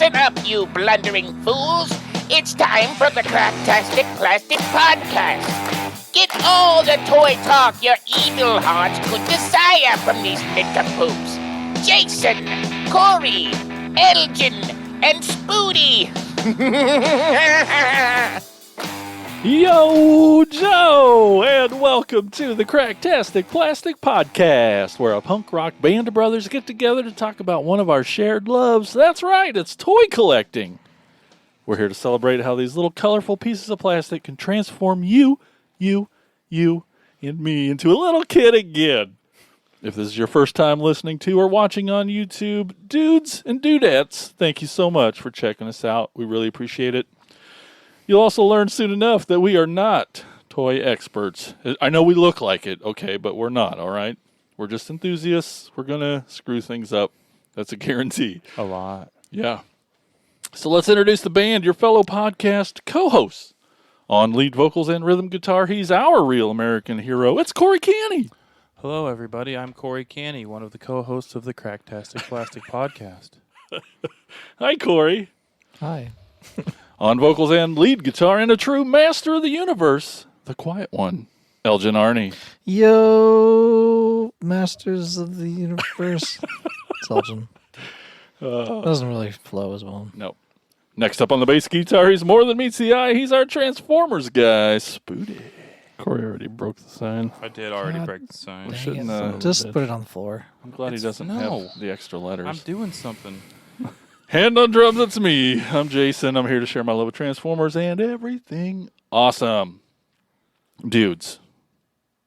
Listen up, you blundering fools. It's time for the Cracktastic Plastic Podcast. Get all the toy talk your evil hearts could desire from these nincompoops. Jason, Corey, Elgin, and Spooty. Yo, Joe, and welcome to the Cracktastic Plastic Podcast, where a punk rock band of brothers get together to talk about one of our shared loves. That's right, it's toy collecting. We're here to celebrate how these little colorful pieces of plastic can transform you, and me into a little kid again. If this is your first time listening to or watching on YouTube, dudes and dudettes, thank you so much for checking us out. We really appreciate it. You'll also learn soon enough that we are not toy experts. I know we look like it, okay, but we're not, all right? We're just enthusiasts. We're going to screw things up. That's a guarantee. A lot. Yeah. So let's introduce the band, your fellow podcast co-hosts. On lead vocals and rhythm guitar, he's our real American hero. It's Corey Canny. Hello, everybody. I'm Corey Canny, one of the co-hosts of the Cracktastic Plastic Podcast. Hi, Corey. Hi. On vocals and lead guitar, and a true master of the universe, the quiet one, Elgin Arney. Yo, Masters of the Universe. It's Elgin. Doesn't really flow as well. Nope. Next up on the bass guitar, he's more than meets the eye. He's our Transformers guy, Spooty. Corey already broke the sign. I did already break the sign. We shouldn't. Just put it on the floor. I'm glad he doesn't have the extra letters. I'm doing something. Hand on drums, it's me. I'm Jason. I'm here to share my love of Transformers and everything awesome. Dudes.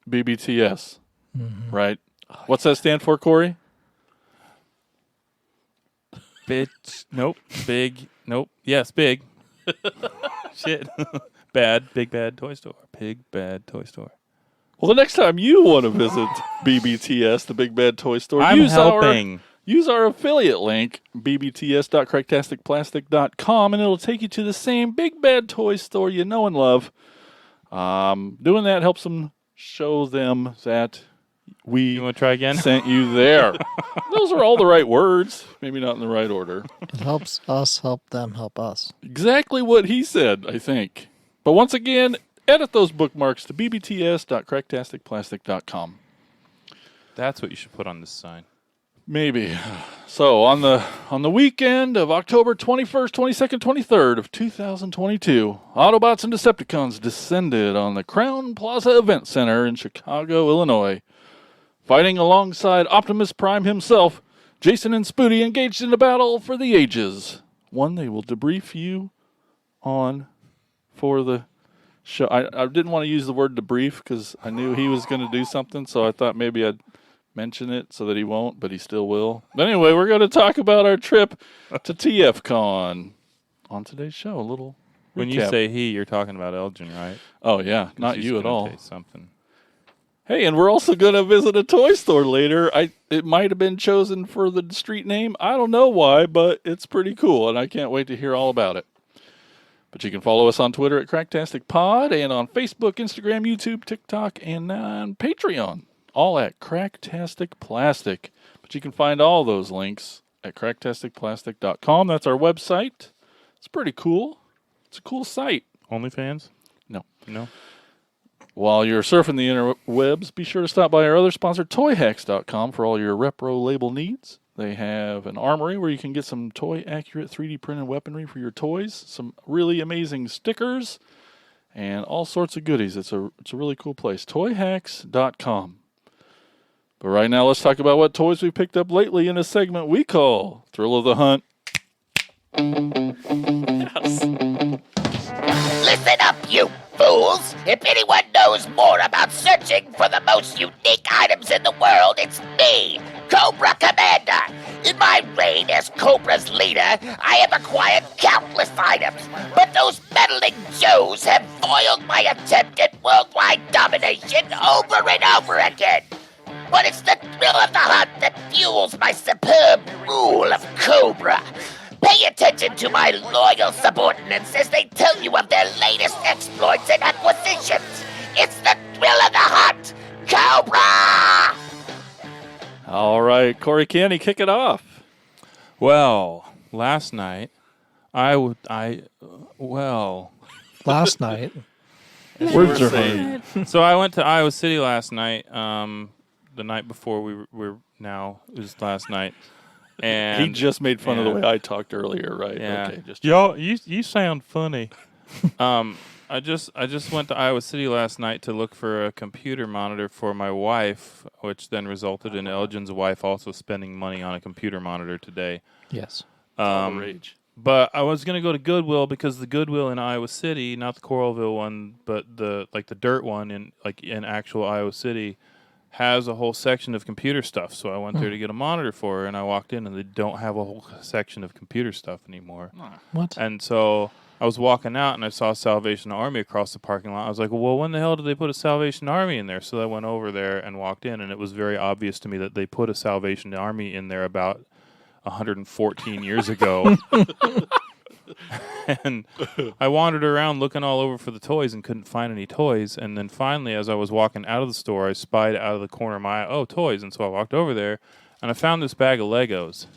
BBTS. Mm-hmm. Right? What's that stand for, Corey? Bitch. Nope. Big. Nope. Yes, big. Shit. Bad. Big bad toy store. Big bad toy store. Well, the next time you want to visit BBTS, the Big Bad Toy Store, I'm helping. Use our affiliate link, bbts.cracktasticplastic.com, and it'll take you to the same Big Bad Toy Store you know and love. Doing that helps them show them that You want to try again? Sent you there. Those are all the right words, maybe not in the right order. It helps us help them help us. Exactly what he said, I think. But once again, edit those bookmarks to bbts.cracktasticplastic.com. That's what you should put on this sign. Maybe. So on the weekend of October 21st, 22nd, 23rd of 2022, Autobots and Decepticons descended on the Crown Plaza Event Center in Chicago, Illinois. Fighting alongside Optimus Prime himself, Jason and Spooty engaged in a battle for the ages. One they will debrief you on for the show. I didn't want to use the word debrief because I knew he was going to do something, so I thought maybe I'd mention it so that he won't, but he still will. But anyway, we're going to talk about our trip to TFcon on today's show. A little When recap. you say he, you're talking about Elgin, right? Oh, yeah, not you at all. Taste something. Hey, and we're also going to visit a toy store later. It might have been chosen for the street name. I don't know why, but it's pretty cool, and I can't wait to hear all about it. But you can follow us on Twitter at CracktasticPod and on Facebook, Instagram, YouTube, TikTok, and on Patreon. All at Cracktastic Plastic. But you can find all those links at cracktasticplastic.com. That's our website. It's pretty cool. It's a cool site. OnlyFans? No. While you're surfing the interwebs, be sure to stop by our other sponsor, ToyHacks.com, for all your repro label needs. They have an armory where you can get some toy-accurate 3D printed weaponry for your toys, some really amazing stickers, and all sorts of goodies. It's a really cool place. ToyHacks.com. But right now, let's talk about what toys we picked up lately in a segment we call Thrill of the Hunt. Yes. Listen up, you fools! If anyone knows more about searching for the most unique items in the world, it's me, Cobra Commander. In my reign as Cobra's leader, I have acquired countless items, but those meddling Joes have foiled my attempt at worldwide domination over and over again. But it's the thrill of the hunt that fuels my superb rule of Cobra. Pay attention to my loyal subordinates as they tell you of their latest exploits and acquisitions. It's the thrill of the hunt, Cobra! All right, Corey Canny, kick it off. Well, last night Well. Last night. Words are hard. So I went to Iowa City last night. The night before it was last night. And He just made fun of the way I talked earlier, right? Yeah. Okay, just Y'all, you sound funny. I just went to Iowa City last night to look for a computer monitor for my wife, which then resulted in Elgin's wife also spending money on a computer monitor today. Yes. all the rage. But I was gonna go to Goodwill because the Goodwill in Iowa City, not the Coralville one, but the dirt one in actual Iowa City, has a whole section of computer stuff. So I went there to get a monitor for her, and I walked in, and they don't have a whole section of computer stuff anymore. What? And so I was walking out, and I saw Salvation Army across the parking lot. I was like, well, when the hell did they put a Salvation Army in there? So I went over there and walked in, and it was very obvious to me that they put a Salvation Army in there about 114 years ago. And I wandered around looking all over for the toys and couldn't find any toys. And then finally, as I was walking out of the store, I spied out of the corner of my eye, oh, toys. And so I walked over there, and I found this bag of Legos.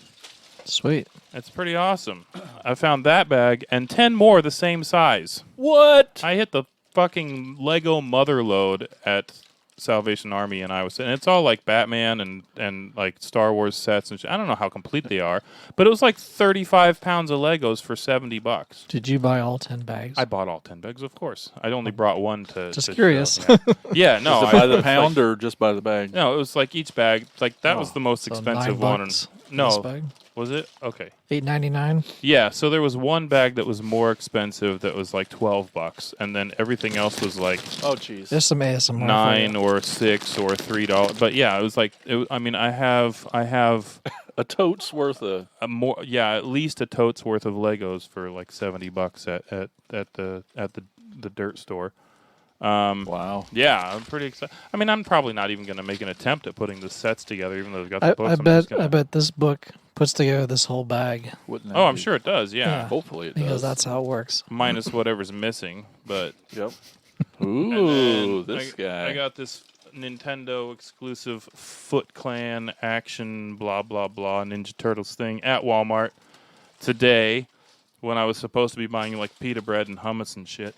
Sweet. It's pretty awesome. I found that bag and 10 more the same size. What? I hit the fucking Lego mother load at Salvation Army in Iowa City. And it's all like Batman and like Star Wars sets and shit. I don't know how complete they are, but it was like 35 pounds of Legos for $70. Did you buy all 10 bags? I bought all 10 bags, of course. I'd only brought one to Just to curious. show. Yeah, no. Is it by the it's pound like, or just by the bag? no, it was like each bag. Like that was the most So expensive $9 one. And, this no, bag? was it? Okay. $8.99. Yeah, so there was one bag that was more expensive that was like $12, and then everything else was like Oh, jeez. There's some ASMR. $9 or $6 or $3. But yeah, it was like I mean, I have A tote's worth of. at least a tote's worth of Legos for like $70 at the dirt store. Wow. Yeah, I'm pretty excited. I mean, I'm probably not even going to make an attempt at putting the sets together, even though they've got the books. I bet this book puts together this whole bag Wouldn't that Oh, I'm be- sure it does. Yeah, Yeah. Hopefully it because does. that's how it works. minus whatever's missing. But Yep. and Ooh, then this guy. I got this Nintendo exclusive Foot Clan action blah blah blah Ninja Turtles thing at Walmart today when I was supposed to be buying like pita bread and hummus and shit.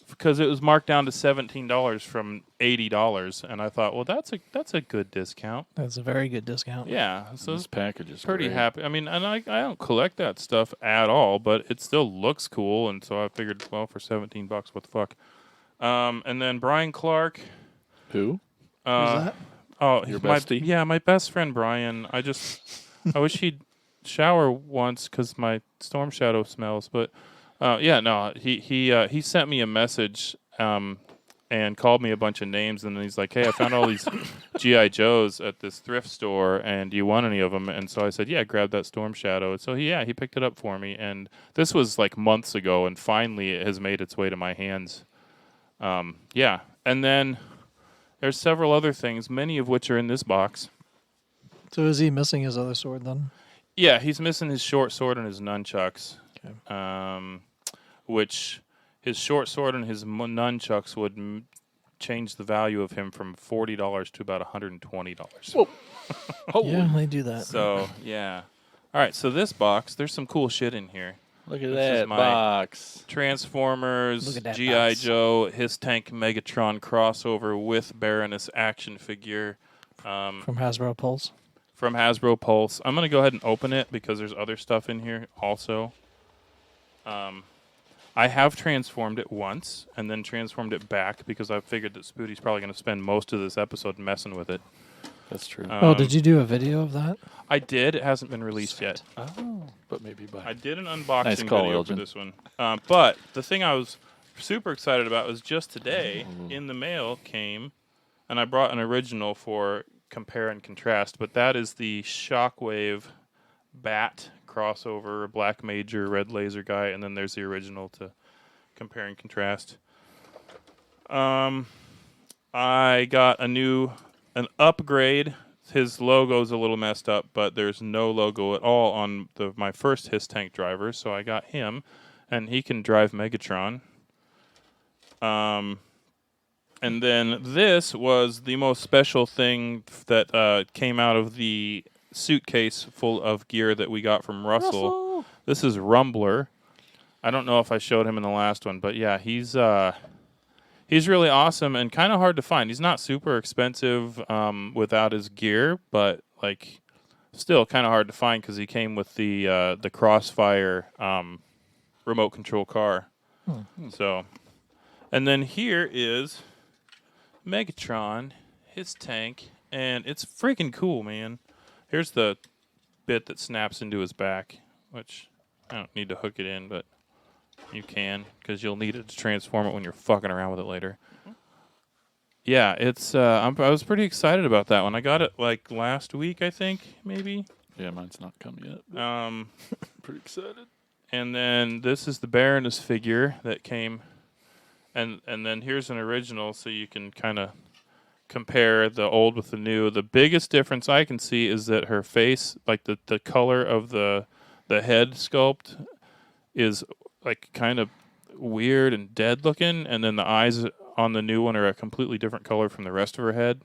Because it was marked down to $17 from $80, and I thought, well, that's a good discount. That's a very good discount. Yeah, so This package is pretty great. happy. I mean, and I don't collect that stuff at all, but it still looks cool, and so I figured, well, for $17, what the fuck? And then Brian Clark. Who? Uh, that? Oh, Your my, bestie? yeah, my best friend Brian. I wish he'd shower once because my storm shadow smells. But yeah, no, he sent me a message and called me a bunch of names, and then he's like, "Hey, I found all these GI Joes at this thrift store, and do you want any of them?" And so I said, "Yeah, grab that storm shadow." And so he picked it up for me, and this was like months ago, and finally it has made its way to my hands. Yeah, and then there's several other things, many of which are in this box. So is he missing his other sword then? Yeah, he's missing his short sword and his nunchucks. Okay. Which his short sword and his nunchucks would change the value of him from $40 to about $120. Whoa. Holy. Yeah, they do that. So yeah. All right, so this box, there's some cool shit in here. Look at This that is my- box. Transformers, Look at that G.I. box. Joe, his tank Megatron crossover with Baroness action figure. From Hasbro Pulse. From Hasbro Pulse. I'm going to go ahead and open it because there's other stuff in here also. I have transformed it once and then transformed it back because I figured that Spoody's probably going to spend most of this episode messing with it. That's true. Did you do a video of that? I did. It hasn't been released yet. Oh, but maybe by. I did an unboxing Nice call, video for Elgin. this one. But the thing I was super excited about was just today in the mail came, and I brought an original for compare and contrast, but that is the Shockwave Bat crossover, Black Major, Red Laser guy, and then there's the original to compare and contrast. I got an upgrade. His logo's a little messed up, but there's no logo at all on my first His Tank driver, so I got him, and he can drive Megatron. And then this was the most special thing that came out of the suitcase full of gear that we got from Russell. This is Rumbler. I don't know if I showed him in the last one, but yeah, he's really awesome and kind of hard to find. He's not super expensive without his gear, but like still kind of hard to find because he came with the Crossfire remote control car. So, and then here is Megatron, his tank, and it's freaking cool, man. Here's the bit that snaps into his back, which I don't need to hook it in, but you can because you'll need it to transform it when you're fucking around with it later. Yeah, it's. I was pretty excited about that one. I got it like last week, I think, maybe. Yeah, mine's not come yet. Pretty excited. And then this is the Baroness figure that came, and then here's an original, so you can kind of compare the old with the new. The biggest difference I can see is that her face, like the color of the head sculpt, is like kind of weird and dead looking, and then the eyes on the new one are a completely different color from the rest of her head.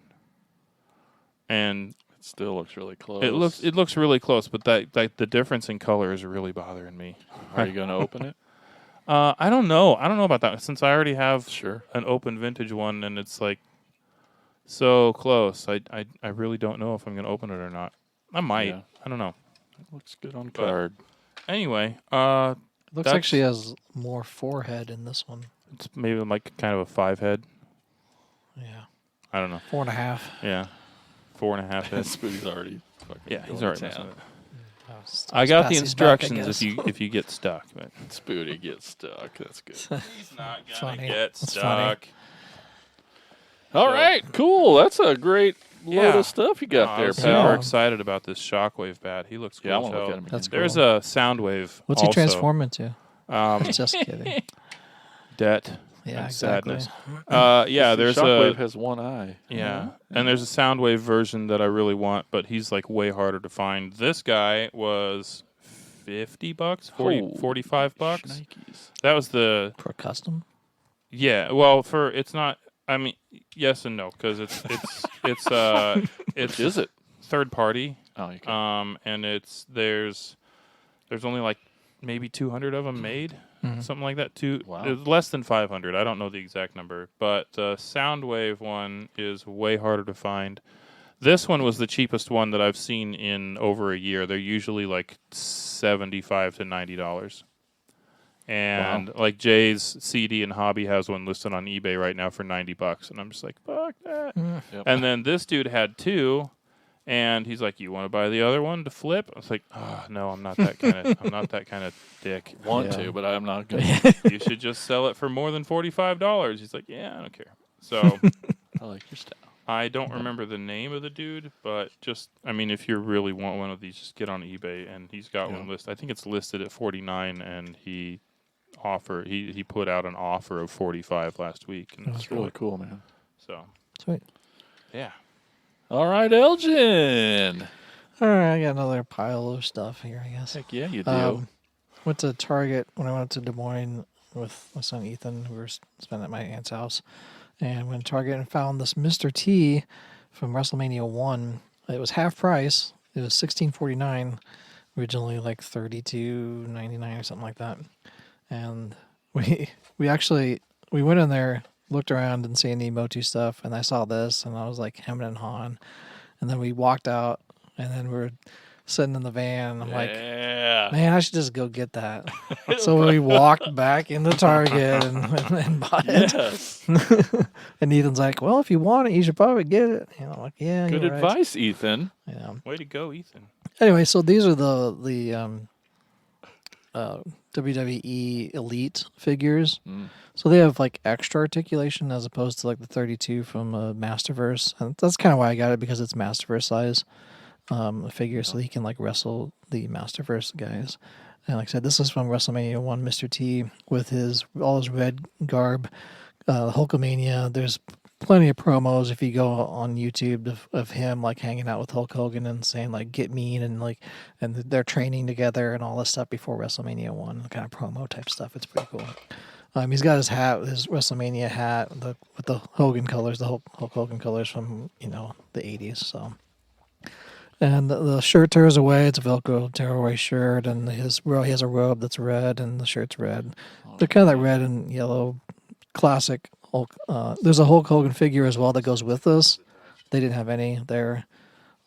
And it still looks really close. It looks really close, but the difference in color is really bothering me. Are you going to open it? I don't know. I don't know about that since I already have Sure. an open vintage one, and it's like so close. I really don't know if I'm going to open it or not. I might. Yeah. I don't know. It looks good on card. Anyway, It looks actually has more forehead in this one. it's maybe like kind of a 5 head. Yeah. I don't know. 4.5. Yeah, 4.5 heads. Spoody's already fucking Yeah, he's going already to messing town. with it. That's I got past the his instructions back, I guess. if you get stuck. But Spoody gets stuck. That's good. he's not gonna Funny. get That's stuck. All right, cool. That's a great load Yeah. of stuff you got I there, was pal. super excited about this Shockwave bat. He looks cool. Yeah, I as want to look hell. at him again. That's cool. There's a Soundwave. What's he also. transform into? Um, Just kidding. debt. Yeah, and exactly. sadness. Yeah, there's Shockwave a has one eye. yeah, and there's a Soundwave version that I really want, but he's like way harder to find. This guy was $50, 40, Oh, $45. Shnikes. That was the For custom? yeah. Well, for it's not. I mean, yes and no, because it's Which is it? third party. Oh, you can. And there's only like maybe 200 of them made, something like that. Wow. It's less than 500. I don't know the exact number, but the Soundwave one is way harder to find. This one was the cheapest one that I've seen in over a year. They're usually like $75 to $90. And like Jay's CD and Hobby has one listed on eBay right now for $90, and I'm just like, fuck that. Yep. And then this dude had two. And he's like, "You want to buy the other one to flip?" I was like, "Oh no, I'm not that kind of dick. Want Yeah. to, but I'm not going to. You should just sell it for more than $45." He's like, "Yeah, I don't care." So I like your style. I don't remember the name of the dude, but if you really want one of these, just get on eBay, and he's got one listed. I think it's listed at $49, and he put out an offer of $45 last week, and That's really cool, man. so Sweet. yeah. All right, Elgin. All right, I got another pile of stuff here, I guess. Heck yeah, you do. Went to Target when I went to Des Moines with my son Ethan, who were spending at my aunt's house. And went to Target and found this Mr. T from WrestleMania 1. It was half price. It was $16.49, originally like $32.99 or something like that. And we went in there, looked around, didn't see any Motu stuff, and I saw this, and I was like hemming and hawing. And then we walked out, and then we were sitting in the van, and I'm like, yeah. man, I should just go get that. So we walked back into Target and bought it. Yes. And Ethan's like, well, if you want it, you should probably get it. And I'm like, yeah, Good you're right. advice, Ethan. Yeah. Way to go, Ethan. Anyway, so these are the WWE Elite figures. So they have like extra articulation as opposed to like the 32 from Masterverse. And that's kind of why I got it, because it's Masterverse size figure, so he can like wrestle the Masterverse guys. And like I said, this is from WrestleMania 1, Mr. T, with all his red garb. Hulkamania, there's plenty of promos if you go on YouTube of him like hanging out with Hulk Hogan and saying like "get mean" and they're training together and all this stuff before WrestleMania 1, kind of promo type stuff. It's pretty cool. He's got his hat, his WrestleMania hat, with the Hogan colors, the Hulk Hogan colors from the 80s. So, And the shirt tears away. It's a Velcro tearaway shirt, and he has a robe that's red, and the shirt's red. They're kind of that red and yellow classic Hulk. There's a Hulk Hogan figure as well that goes with this. They didn't have any there.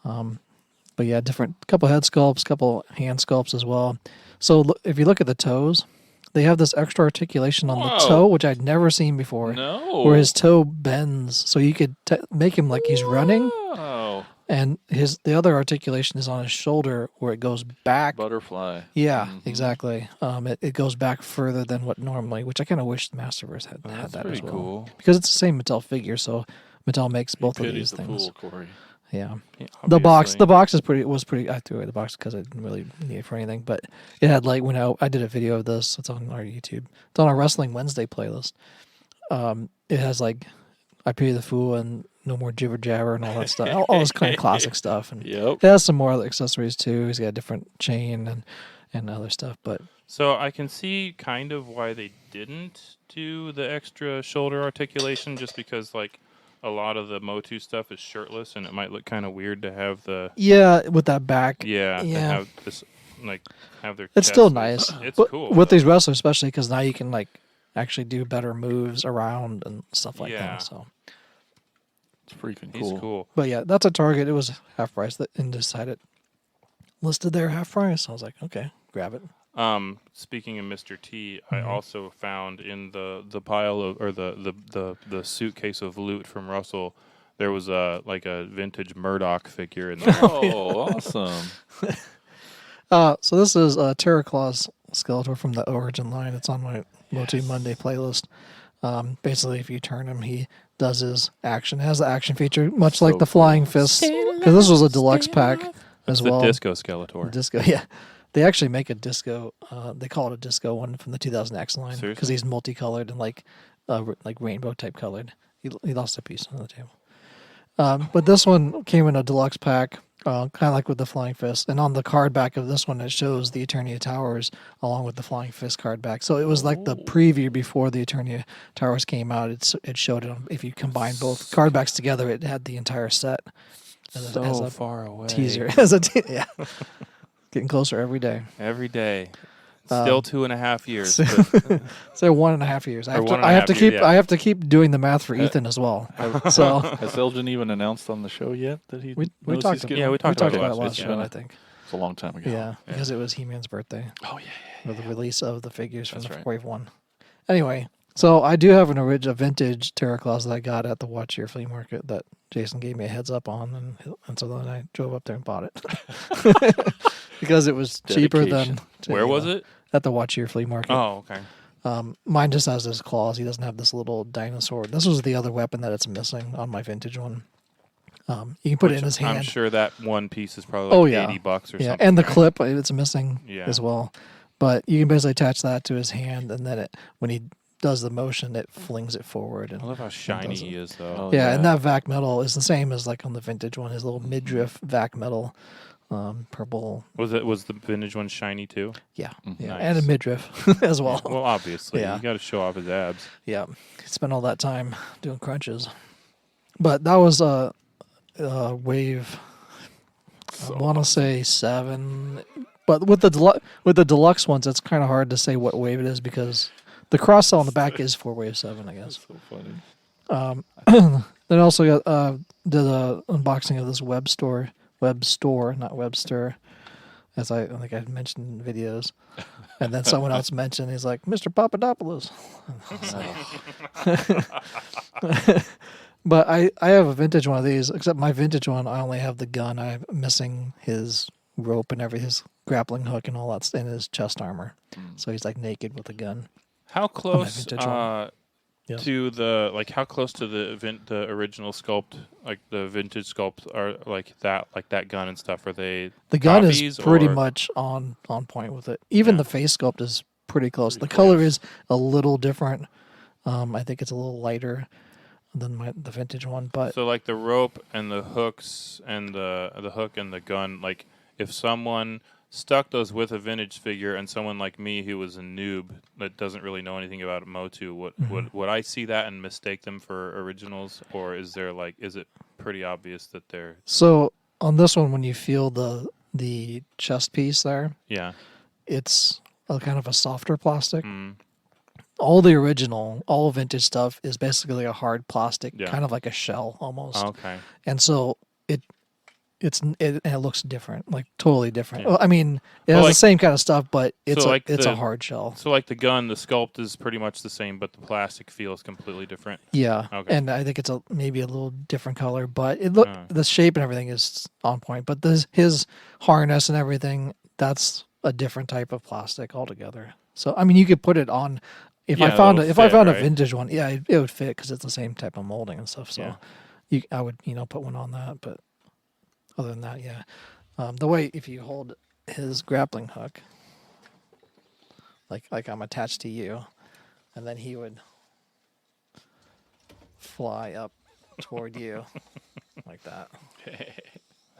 But yeah, couple head sculpts, couple hand sculpts as well. So if you look at the toes, they have this extra articulation on the toe, which I'd never seen before. No. Where his toe bends, so you could make him like he's running. Oh. And the other articulation is on his shoulder where it goes back. Butterfly. Yeah, exactly. It goes back further than what normally, which I kind of wish the Masterverse had that as well. Cool. Because it's the same Mattel figure, so Mattel makes both of these things. Fool, Corey. Yeah. Obviously. The box was pretty. I threw away the box because I didn't really need it for anything. But it had like I did a video of this. It's on our YouTube. It's on our Wrestling Wednesday playlist. It has like I Pity the Fool and No More Jibber Jabber and all that stuff. All this kind of classic stuff. And Yep. it has some more other accessories too. He's got a different chain and other stuff. But So I can see kind of why they didn't do the extra shoulder articulation, just because like a lot of the Motu stuff is shirtless, and it might look kind of weird to have the with that back. to have this have their. It's chest still is- nice. It's But cool with though. these wrestlers, especially because now you can like actually do better moves around and stuff like Yeah. that. So. It's freaking He's cool. But yeah, that's a Target. It was half price. That and decided listed there half price. I was like, okay, grab it. Speaking of Mr. T, I also found in the pile of the suitcase of loot from Russell, there was a vintage Murdoch figure in there. Oh, awesome. So this is Terraclaw's Skeletor from the Origin line. It's on my Motu Monday playlist. Basically, if you turn him, he does his action. It has the action feature, much like the Flying Fist. Because this was a deluxe pack as the well. Disco Skeletor. Disco, yeah. They actually make a disco. They call it a disco one from the 2000X line Seriously? because he's multicolored and like rainbow type colored. He lost a piece on the table. But this one came in a deluxe pack, kind of like with the Flying Fist. And on the card back of this one, it shows the Eternia Towers along with the Flying Fist card back. So it was like the preview before the Eternia Towers came out. It showed it. If you combine both card backs together, it had the entire set. And then as a far away. teaser. Yeah. Getting closer every day. Every day. Still 2.5 years. but So 1.5 years. I Or have to 1.5 keep. years, yeah. I have to keep doing the math for Ethan as well. So Has Elgin even announced on the show yet that he we knows talked. he's getting Yeah, we talked about it about last last week, show. I think. It's a long time ago. Yeah, because it was He-Man's birthday. Oh yeah. Or the release of the figures from That's the right. Wave 1. Anyway, so I do have a vintage Terraclaws that I got at the Watch Your Flea Market that Jason gave me a heads up on, and so then I drove up there and bought it because it was cheaper than. where was it? At the Watch Your Flea Market. Oh, okay. Mine just has his claws. He doesn't have this little dinosaur. This was the other weapon that it's missing on my vintage one. You can put it in his hand. I'm sure that one piece is probably like $80 or yeah, something. and the right? clip it's missing Yeah. as well. But you can basically attach that to his hand, and then when he does the motion, it flings it forward. And I love how shiny does it. he is, though. Oh, yeah, and that vac metal is the same as like on the vintage one. His little midriff vac metal, purple. Was the vintage one shiny too? Yeah, yeah, Nice. and a midriff as well. Well, obviously, Yeah. you got to show off his abs. Yeah, spent all that time doing crunches. But that was a wave. I want to say 7, but with the deluxe ones, it's kind of hard to say what wave it is because the cross cell on the back is for wave 7, I guess. So funny. Then also got did a unboxing of this web store, not Webster, as I think I mentioned in videos. And then someone else mentioned, he's like, Mr. Papadopoulos. But I have a vintage one of these, except my vintage one, I only have the gun. I'm missing his rope and his grappling hook and all that in his chest armor. So he's like naked with a gun. How close vintage one. Yeah. to the how close to the original sculpt, like the vintage sculpt, are like that gun and stuff? Are they The gun copies, is pretty or- much on point with it. Even Yeah. the face sculpt is pretty close. The color is a little different. I think it's a little lighter than the vintage one, but So like the rope and the hooks and the hook and the gun, like if someone stuck those with a vintage figure and someone like me who was a noob that doesn't really know anything about Motu, would I see that and mistake them for originals, or is it pretty obvious that they're so on this one, when you feel the chest piece there, Yeah. it's a kind of a softer plastic. Mm. All the original, all vintage stuff is basically a hard plastic, Yeah. kind of like a shell almost. Okay. And so it looks different, like totally different. Yeah. Well, I mean, it Well, has like- the same kind of stuff, but it's So, it's the- a hard shell. So like the gun, the sculpt is pretty much the same, but the plastic feels completely different. Yeah, Okay. and I think it's maybe a little different color, but Uh. the shape and everything is on point. But his harness and everything, that's a different type of plastic altogether. So I mean, you could put it on. If I Yeah, found it'll fit, a right? vintage one, yeah, it would fit because it's the same type of molding and stuff. So Yeah. I would put one on that. But other than that, yeah, the way if you hold his grappling hook, like I'm attached to you, and then he would fly up toward you like that.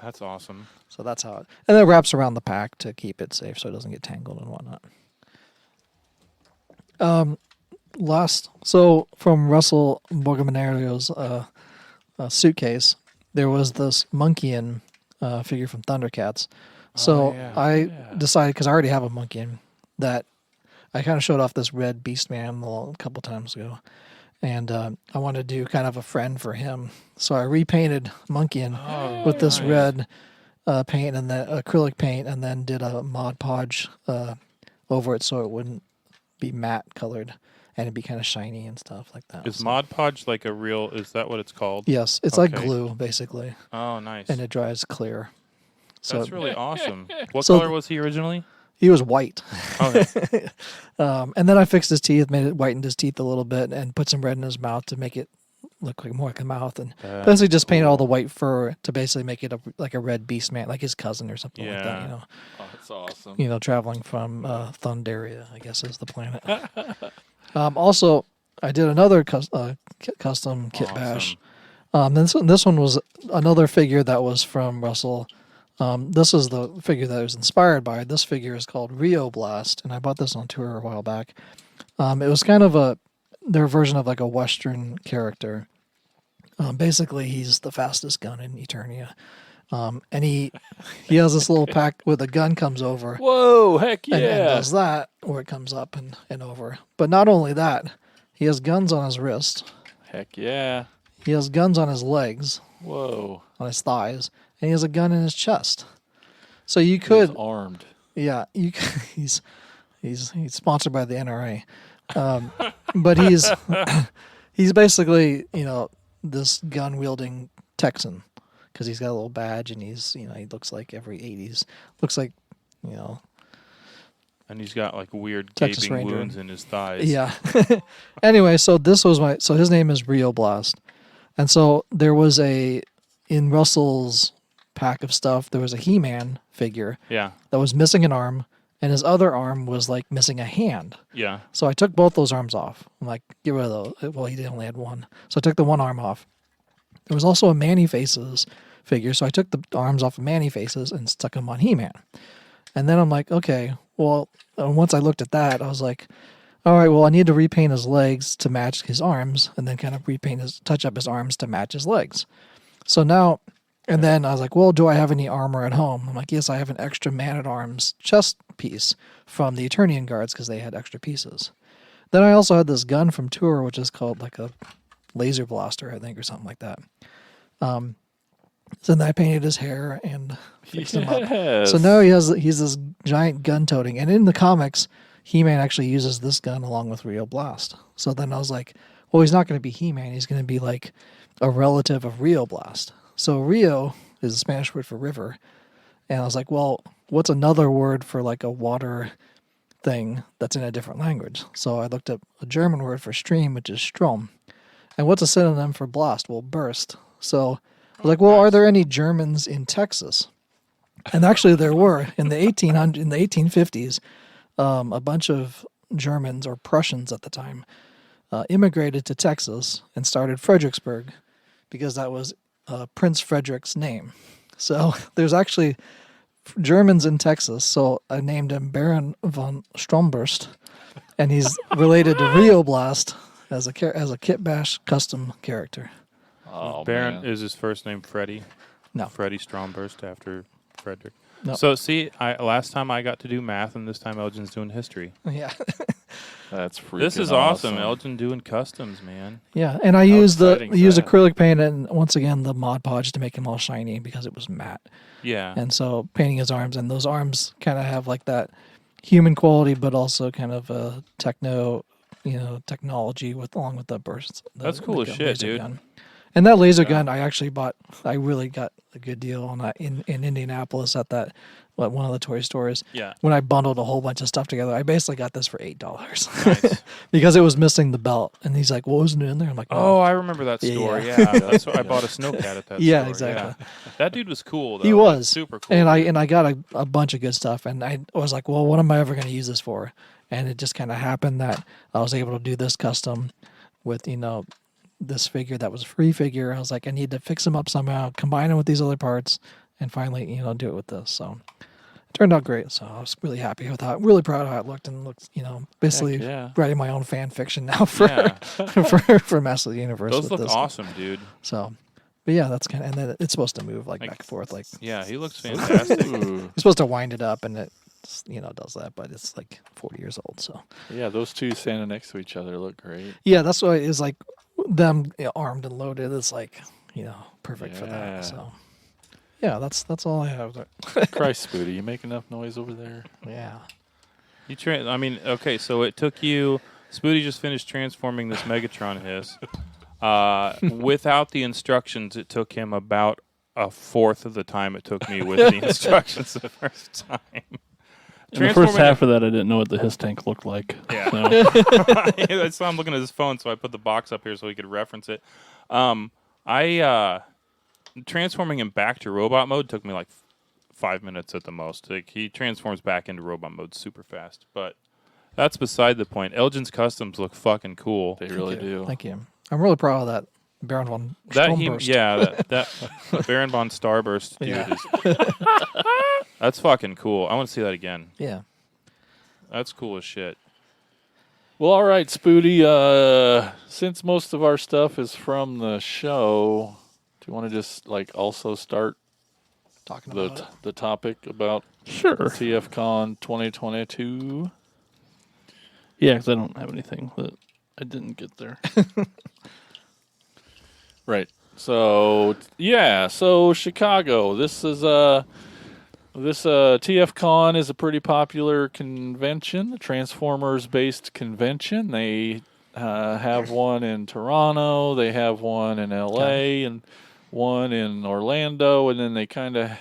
That's awesome. So that's how it, and then it wraps around the pack to keep it safe so it doesn't get tangled and whatnot. So from Russell Borgomenaro's suitcase, there was this Monkeyan figure from Thundercats. So I decided, because I already have a Monkeyan, that I kind of showed off this red Beastman a couple times ago. And I wanted to do kind of a friend for him. So I repainted Monkeyan with this red paint and then acrylic paint, and then did a Mod Podge over it so it wouldn't be matte colored and it'd be kind of shiny and stuff like that. Is Mod Podge like a real? Is that what it's called? Yes, it's like Okay. glue basically, Oh, nice. and it dries clear. So That's really awesome. What So- color was he originally? he was white. Okay. And then I fixed his teeth, whitened his teeth a little bit, and put some red in his mouth to make it look like more like a mouth. And basically just painted all the white fur to basically make it like a red beast man, like his cousin or something like that. Yeah. Oh, that's awesome. Traveling from Thundaria, I guess is the planet. Also, I did another custom kit bash. This one was another figure that was from Russell. This is the figure that I was inspired by. This figure is called Rio Blast, and I bought this on tour a while back. It was kind of their version of like a Western character. Basically, he's the fastest gun in Eternia. And he has this little pack where the gun comes over. Whoa, heck yeah. And does that where it comes up and over. But not only that, he has guns on his wrist. Heck yeah. He has guns on his legs, Whoa. on his thighs, and he has a gun in his chest. So you could, He's armed. yeah, he's sponsored by the NRA, but he's basically this gun wielding Texan because he's got a little badge and he's he looks like every 80s looks like And he's got like weird Texas gaping Ranger. wounds in his thighs. Yeah. Anyway, so his name is Rio Blast. And so there was in Russell's pack of stuff, there was a He-Man figure Yeah. that was missing an arm, and his other arm was like missing a hand. Yeah. So I took both those arms off. I'm like, get rid of those. Well, he only had one. So I took the one arm off. There was also a Manny Faces figure, so I took the arms off of Manny Faces and stuck them on He-Man. And then I'm like, okay, well, once I looked at that, I was like, all right, well, I need to repaint his legs to match his arms, and then kind of touch up his arms to match his legs. So now, and then I was like, well, do I have any armor at home? I'm like, yes, I have an extra Man-at-Arms chest piece from the Eternian Guards because they had extra pieces. Then I also had this gun from Tour, which is called like a laser blaster, I think, or something like that. So then I painted his hair and fixed him up. Yes. So now he's this giant gun toting, and in the comics, He-Man actually uses this gun along with Rio Blast. So then I was like, well, he's not going to be He-Man. He's going to be like a relative of Rio Blast. So Rio is a Spanish word for river. And I was like, well, what's another word for like a water thing that's in a different language? So I looked up a German word for stream, which is Strom. And what's a synonym for blast? Well, burst. So I was like, well, are there any Germans in Texas? And actually there were. In the 1850s, a bunch of Germans or Prussians at the time immigrated to Texas and started Fredericksburg because that was Prince Frederick's name. So there's actually Germans in Texas. So I named him Baron von Stromburst, and he's related to Rio Blast as a Kit Bash custom character. Oh, Baron man. is his first name Freddie. No. Freddie Stromburst after Frederick. No. So see, last time I got to do math, and this time Elgin's doing history. Yeah. That's freaking This is awesome. Elgin doing customs, man. Yeah, and I used exciting is that? acrylic paint and once again the Mod Podge to make him all shiny because it was matte. Yeah. And so painting his arms, and those arms kind of have like that human quality, but also kind of a technology along with the bursts. That's cool as shit, laser dude. gun. And that laser gun, I actually bought. I really got a good deal on that in Indianapolis at one of the toy stores. Yeah. When I bundled a whole bunch of stuff together, I basically got this for $8 Nice. because it was missing the belt. And he's like, "Well, wasn't it in there?" I'm like, "No." Oh, I remember that Yeah, store. yeah. Yeah, that's what I bought a snowcat at that Yeah, store. exactly. Yeah. That dude was cool, though. He Like, was super cool. and dude. I got a bunch of good stuff, and I was like, well, what am I ever going to use this for? And it just kind of happened that I was able to do this custom with this figure that was a free figure. I was like, I need to fix him up somehow, combine him with these other parts, and finally do it with this. So it turned out great. So I was really happy with how, really proud of how it looked, and looked basically Heck yeah. writing my own fan fiction now for Yeah. for Master of the Universe. Those with look this. awesome, dude. So. But yeah, that's kind of, and then it's supposed to move like Like, back and forth, like Yeah, he looks fantastic. Ooh. you're supposed to wind it up, and it does that, but it's like 40 years old. So Yeah, those two standing next to each other look great. yeah, that's why it's like them armed and loaded. It's like perfect for Yeah. that. So yeah, that's all I have. Christ, Spooty, you make enough noise over there? Yeah, Okay, so it took you. Spooty just finished transforming this Megatron hiss. Without the instructions, it took him about a fourth of the time it took me with the instructions the first time. In the first half of that, I didn't know what the Hiss tank looked like. Yeah. So, I saw him looking at his phone, so I put the box up here so he could reference it. I transforming him back to robot mode took me like 5 minutes at the most. Like, he transforms back into robot mode super fast, but that's beside the point. Elgin's customs look fucking cool. They really Thank you. do. Thank you. I'm really proud of that Baron von That Stromburst. that Baron von Starburst dude Yeah. is. That's fucking cool. I want to see that again. Yeah. That's cool as shit. Well, all right, Spooty. Since most of our stuff is from the show, do you want to just also start Talking about it. the topic about sure. TFcon 2022? Yeah, because I don't have anything that I didn't get there. Right. So Chicago. This TFcon is a pretty popular convention, a Transformers-based convention. They have one in Toronto, they have one in LA, and one in Orlando, and then they kind of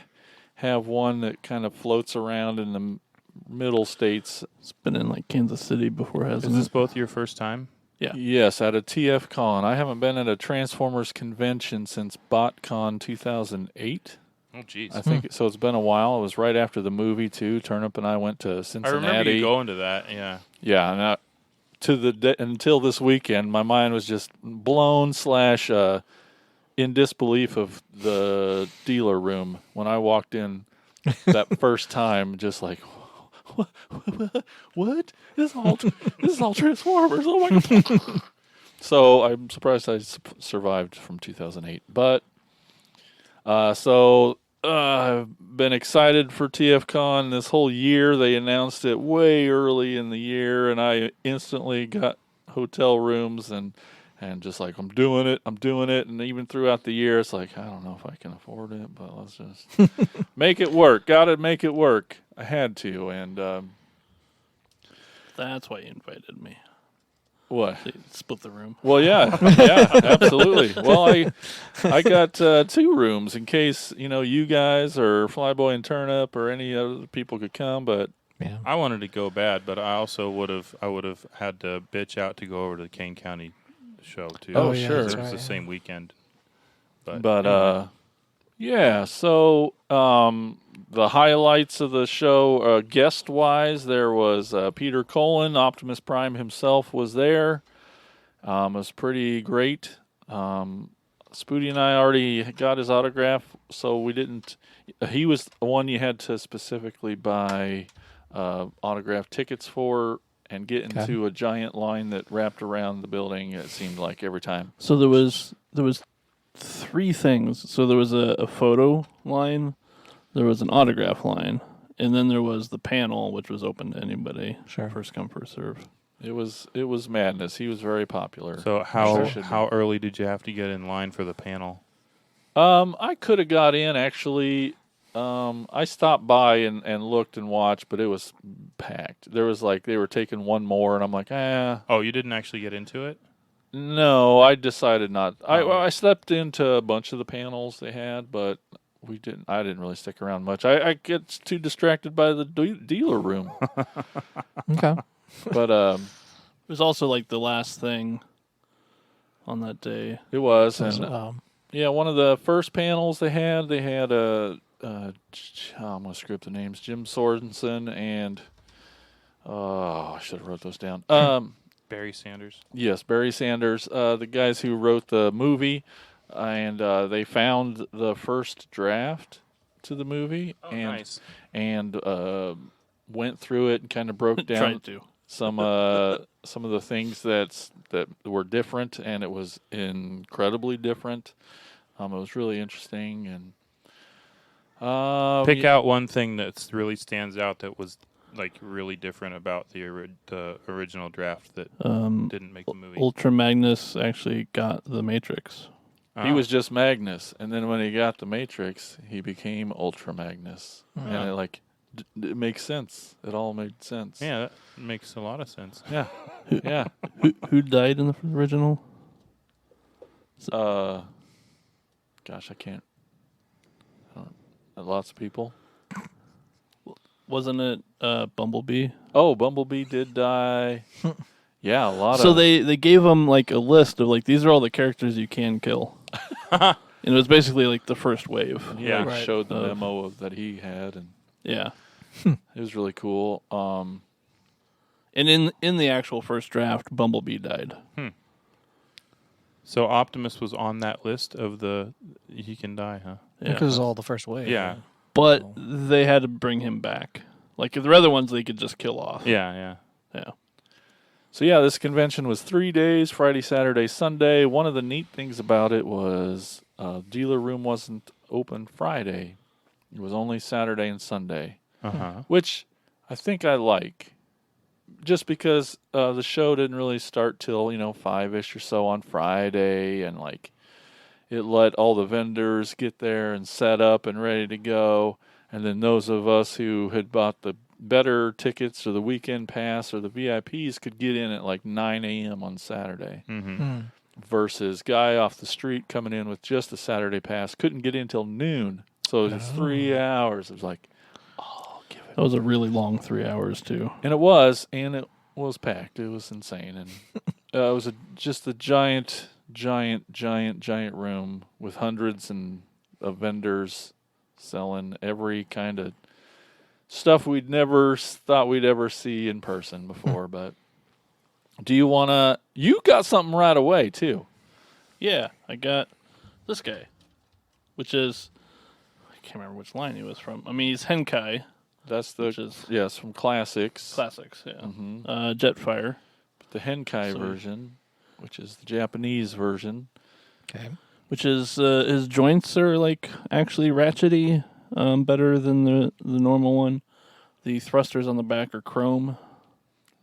have one that kind of floats around in the middle states. It's been in Kansas City before, hasn't Is this it? both your first time? Yeah. Yes, at a TFcon. I haven't been at a Transformers convention since BotCon 2008. Oh, jeez. I think so. It's been a while. It was right after the movie too. Turnip and I went to I Cincinnati. remember you going to that. Yeah. Yeah, and until this weekend, my mind was just blown / in disbelief of the dealer room when I walked in that first time. Just like, what? This is all Transformers. Oh my god! So I'm surprised I survived from 2008, but. I've been excited for TFcon this whole year. They announced it way early in the year, and I instantly got hotel rooms and just I'm doing it. And even throughout the year, it's like, I don't know if I can afford it, but let's just make it work. Got to make it work. I had to, and That's why you invited me. what? So you split the room. Well, yeah, absolutely. Well, I got 2 rooms in case you guys or Flyboy and Turnip or any other people could come. But Yeah. I wanted to go bad, but I also would have had to bitch out to go over to the Kane County show too. Oh, yeah, sure. that's It was right, the yeah. same weekend. But But yeah. So the highlights of the show, guest wise, there was Peter Cullen, Optimus Prime himself was there. It was pretty great. Spooty and I already got his autograph, so we didn't. He was the one you had to specifically buy autograph tickets for and get into a giant line that wrapped around the building. It seemed like every time. So there was 3 things. So there was a photo line, there was an autograph line, and then there was the panel, which was open to anybody. Sure. First come, first serve. It was madness. He was very popular. So how early did you have to get in line for the panel? I could have got in actually. I stopped by and looked and watched, but it was packed. There was like they were taking one more, and I'm like, Oh, you didn't actually get into it? no. I decided not. Oh. I stepped into a bunch of the panels they had, but we didn't. I didn't really stick around much. I get too distracted by the dealer room. Okay. But It was also like the last thing on that day. it was, So, and yeah, one of the first panels they had a. I'm gonna screw up the names. Jim Sorensen and I should have wrote those down. Barry Sanders. Yes, Barry Sanders, the guys who wrote the movie, and they found the first draft to the movie, Oh, and nice. and went through it and kind of broke down Tried to. some of the things that were different, and it was incredibly different. It was really interesting, and Pick out one thing that really stands out that was like really different about the original draft that didn't make the movie. Ultra Magnus actually got the Matrix. He was just Magnus, and then when he got the Matrix, he became Ultra Magnus, and it makes sense. It all made sense. Yeah, that makes a lot of sense. Yeah, yeah. Who died in the original? Gosh, I can't. Lots of people. Wasn't it Bumblebee? Oh, Bumblebee did die. Yeah, a lot So of. they gave him like a list of like these are all the characters you can kill. And it was basically like the first wave. He Yeah. like, showed the memo that he had, and Yeah. it was really cool. And in the actual first draft, Bumblebee died. So Optimus was on that list of the he can die, huh? Yeah. Because it's all the first wave. Yeah. But they had to bring him back. Like the other ones they could just kill off. Yeah. Yeah. So yeah, this convention was 3 days: Friday, Saturday, Sunday. One of the neat things about it was dealer room wasn't open Friday; it was only Saturday and Sunday, which I think I like. Just because the show didn't really start till 5ish or so on Friday, and like it let all the vendors get there and set up and ready to go, and then those of us who had bought the better tickets or the weekend pass or the VIPs could get in at like 9 a.m. on Saturday. Versus guy off the street coming in with just a Saturday pass couldn't get in till noon, so it was 3 hours. It was like, That was a really long 3 hours too. and it was packed. It was insane, and it was just a giant room with hundreds of vendors selling every kind of stuff we'd never thought we'd ever see in person before. But do you want to? You got something right away too. Yeah, I got this guy, which is I can't remember which line he was from. I mean, he's Henkai. That's Which is from Classics. Classics, yeah. Jetfire. The Henkai version, which is the Japanese version. Okay. Which is his joints are like actually ratchety, better than the normal one. The thrusters on the back are chrome.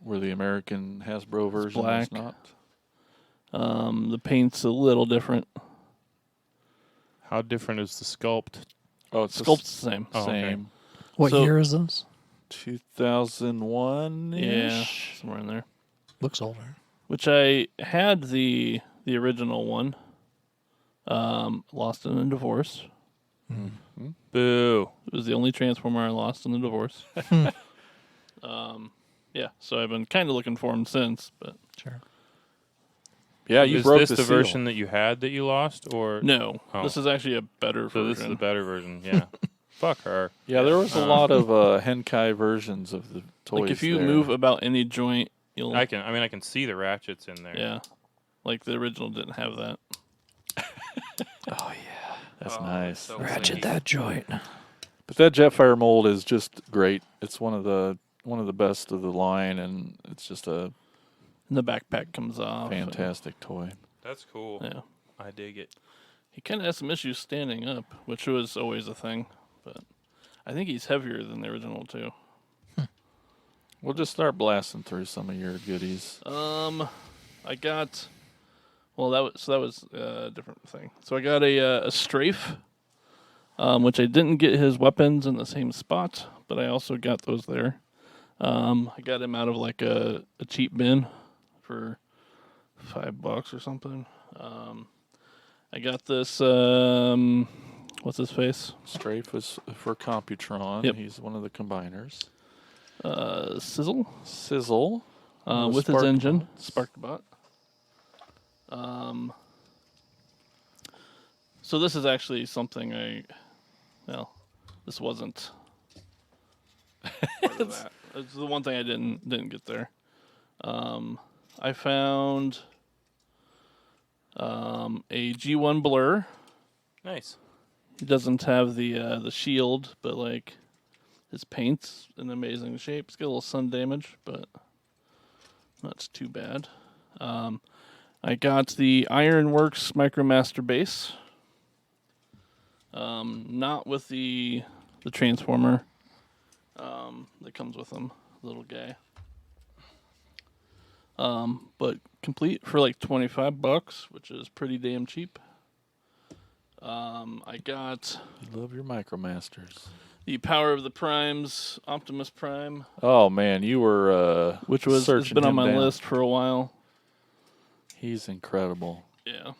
Where the American Hasbro version black. is not. The paint's a little different. How different is the sculpt? Oh, it's Sculpt's the same. Oh, okay. same. What So- year is this? 2001 Yeah, ish. somewhere in there. Looks older. Which I had the original one. Lost in a divorce. Boo. It was the only Transformer I lost in the divorce. Yeah, so I've been kind of looking for him since, but Sure. Yeah, you Is broke this the the seal. version that you had that you lost, or no, Oh. this is actually a better So version. this is the better version. Yeah. Fuck her. Yeah, there was a lot of Henkai versions of the toys. Like if you there. move about any joint, you'll I can see the ratchets in there. yeah. Like the original didn't have that. That's nice. so Ratchet clean. that joint. But that Jetfire mold is just great. It's one of the best of the line, and it's just a And the backpack comes off. and- fantastic toy. That's cool. yeah. I dig it. He kind of has some issues standing up, which was always a thing. But I think he's heavier than the original too. We'll just start blasting through some of your goodies. I got. Well, that was a different thing. So I got a strafe, which I didn't get his weapons in the same spot, but I also got those there. I got him out of like a cheap bin for $5 or something. I got this. What's his face? Strafe was for Computron. Yep. He's one of the combiners. Sizzle. Sizzle. With his engine. Sparkbot. So this is actually something this wasn't part of that. It's the one thing I didn't get there. I found a G1 Blur. Nice. He doesn't have the shield, but like his paint's in amazing shape. It's got a little sun damage, but not too bad. I got the Ironworks Micromaster base. Not with the transformer that comes with them, little guy. But complete for like $25, which is pretty damn cheap. I got You love your Micromasters. the Power of the Primes, Optimus Prime, Oh man, you were which has searching been on him my down. list for a while. He's incredible. Yeah.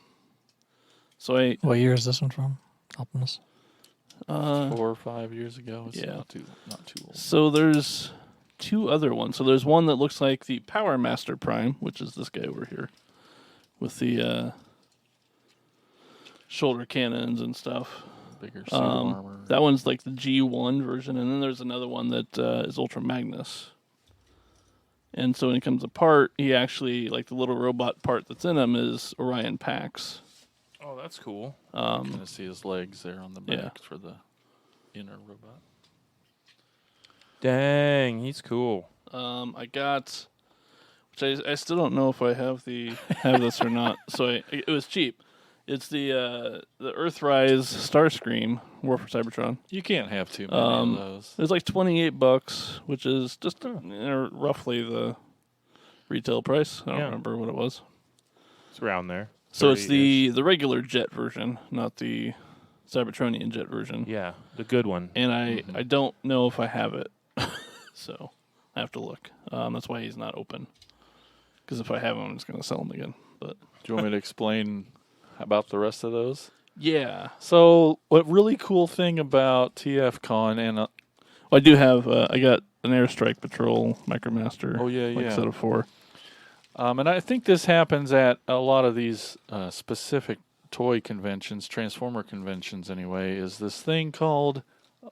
So I What year is this one from? Optimus. 4 or 5 years ago. It's yeah. not too old. So there's two other ones. So there's one that looks like the Power Master Prime, which is this guy over here, with the shoulder cannons and stuff. Bigger suit armor. That one's like the G1 version, and then there's another one that is Ultra Magnus. And so when he comes apart, he actually, like the little robot part that's in him is Orion Pax. Oh, that's cool. Kind of see his legs there on the back yeah. for the inner robot. Dang, he's cool. I got, which I still don't know if I have this or not. So it was cheap. It's the Earthrise Starscream War for Cybertron. You can't have too many of those. It was like $28, which is just roughly the retail price. I don't remember what it was. It's around there. So it's 30-ish. the regular jet version, not the Cybertronian jet version. Yeah, the good one. And I don't know if I have it, so I have to look. That's why he's not open. Because if I have him, I'm just going to sell him again. But Do you want me to explain about the rest of those? yeah, So, what really cool thing about TFcon and well, I do have. I got an Airstrike Patrol Micromaster. Oh, yeah, like yeah. set of 4. and I think this happens at a lot of these specific toy conventions, Transformer conventions anyway, is this thing called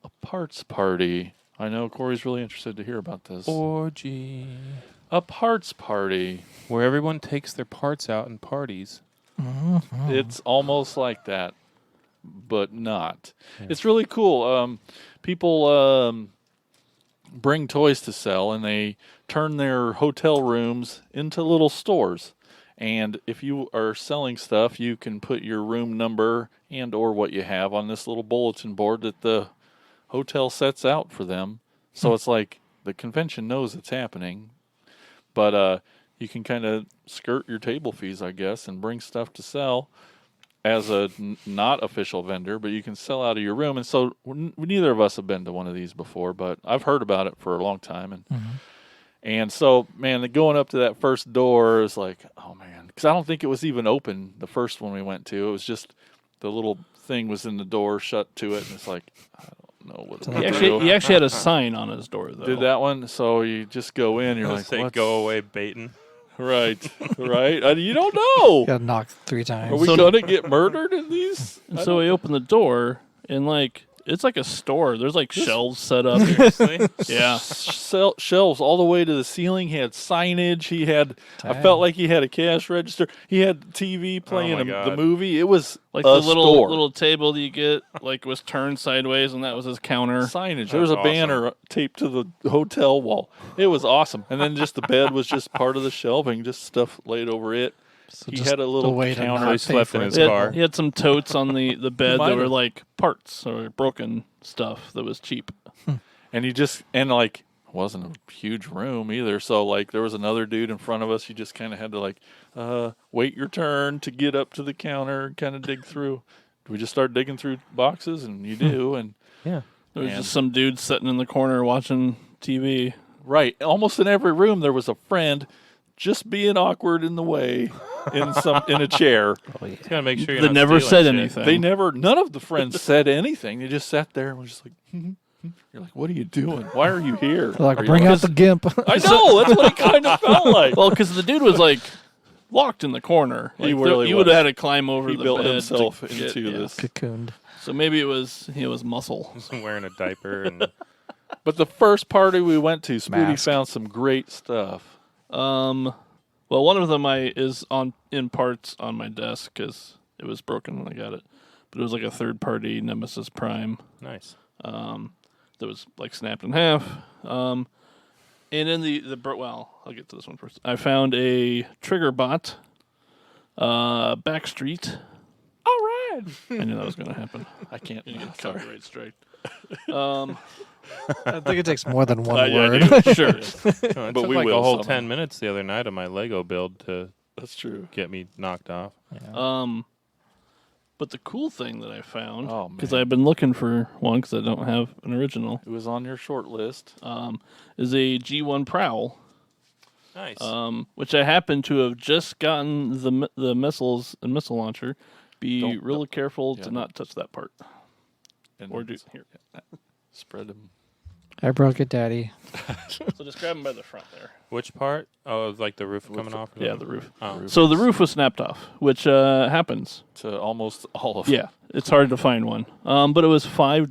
a parts party. I know Corey's really interested to hear about this. Orgy. A parts party. Where everyone takes their parts out and parties. It's almost like that, but not. Yeah. It's really cool. People bring toys to sell, and they turn their hotel rooms into little stores. And if you are selling stuff, you can put your room number and or what you have on this little bulletin board that the hotel sets out for them. So it's like the convention knows it's happening, but you can kind of skirt your table fees, I guess, and bring stuff to sell as a not official vendor, but you can sell out of your room. And so neither of us have been to one of these before, but I've heard about it for a long time. And so, man, going up to that first door is like, oh, man, because I don't think it was even open the first one we went to. It was just the little thing was in the door, shut to it, and it's like, I don't know what He actually had a sign on his door, though. Did that one? So you just go in, you're like, Say what's... go away, baiting. Right, right. You don't know. Got knocked 3 times. Are we going to get murdered in these? And so we opened the door, and like it's like a store. There's like shelves set up. Yeah, Shelves all the way to the ceiling. He had signage. He had. I felt like he had a cash register. He had TV playing the movie. It was like a the store. little table that you get like was turned sideways, and that was his counter. Signage. There was a banner taped to the hotel wall. It was awesome. And then just the bed was just part of the shelving, just stuff laid over it. So he just had a little way to counter. not He slept pay in for his it. car. He had some totes on the bed might that were have. like parts or broken stuff that was cheap. And like wasn't a huge room either. So like there was another dude in front of us. You just kind of had to like wait your turn to get up to the counter and kind of dig through. We just start digging through boxes, and you do, and Yeah. There was And- just some dude sitting in the corner watching TV. right, almost in every room there was a friend just being awkward in the way in a chair. Oh, yeah. You gotta make sure you're They not never stealing said shit. anything. None of the friends said anything. They just sat there and was just like, you're like, what are you doing? Why are you here? They're like, Are you bring like- out the gimp. I know, that's what it kind of felt like. Well, because the dude was like locked in the corner. He Like, really you would have was. had to climb over He the built bed himself to into get, this. Cocooned. So maybe it was muscle. Just wearing a diaper and But the first party we went to, Spooty Mask. found some great stuff. Well, one of them is in parts on my desk because it was broken when I got it. But it was like a third-party Nemesis Prime nice. that was like snapped in half. And in well, I'll get to this one first. I found a trigger bot, Backstreet. All right. I knew that was going to happen. I can't. You get Sorry. copyright strike. I think it takes more than one yeah, word. Sure. No, it But took we like will a whole somehow. 10 minutes the other night of my Lego build to That's true. get me knocked off. But the cool thing that I found, Oh, because man. I've been looking for one because I don't have an original, It was on your short list. is a G1 Prowl, Nice. which I happen to have just gotten the missiles and missile launcher. Be Don't- really careful yeah, to don't- not touch that part. And Or do here. spread them. I broke it, Daddy. So just grab them by the front there. Which part? Oh, like the roof coming off? or Yeah, something? the roof. Oh. So the roof was snapped off, which happens. To almost all of Yeah, it's hard to find one. But it was $5.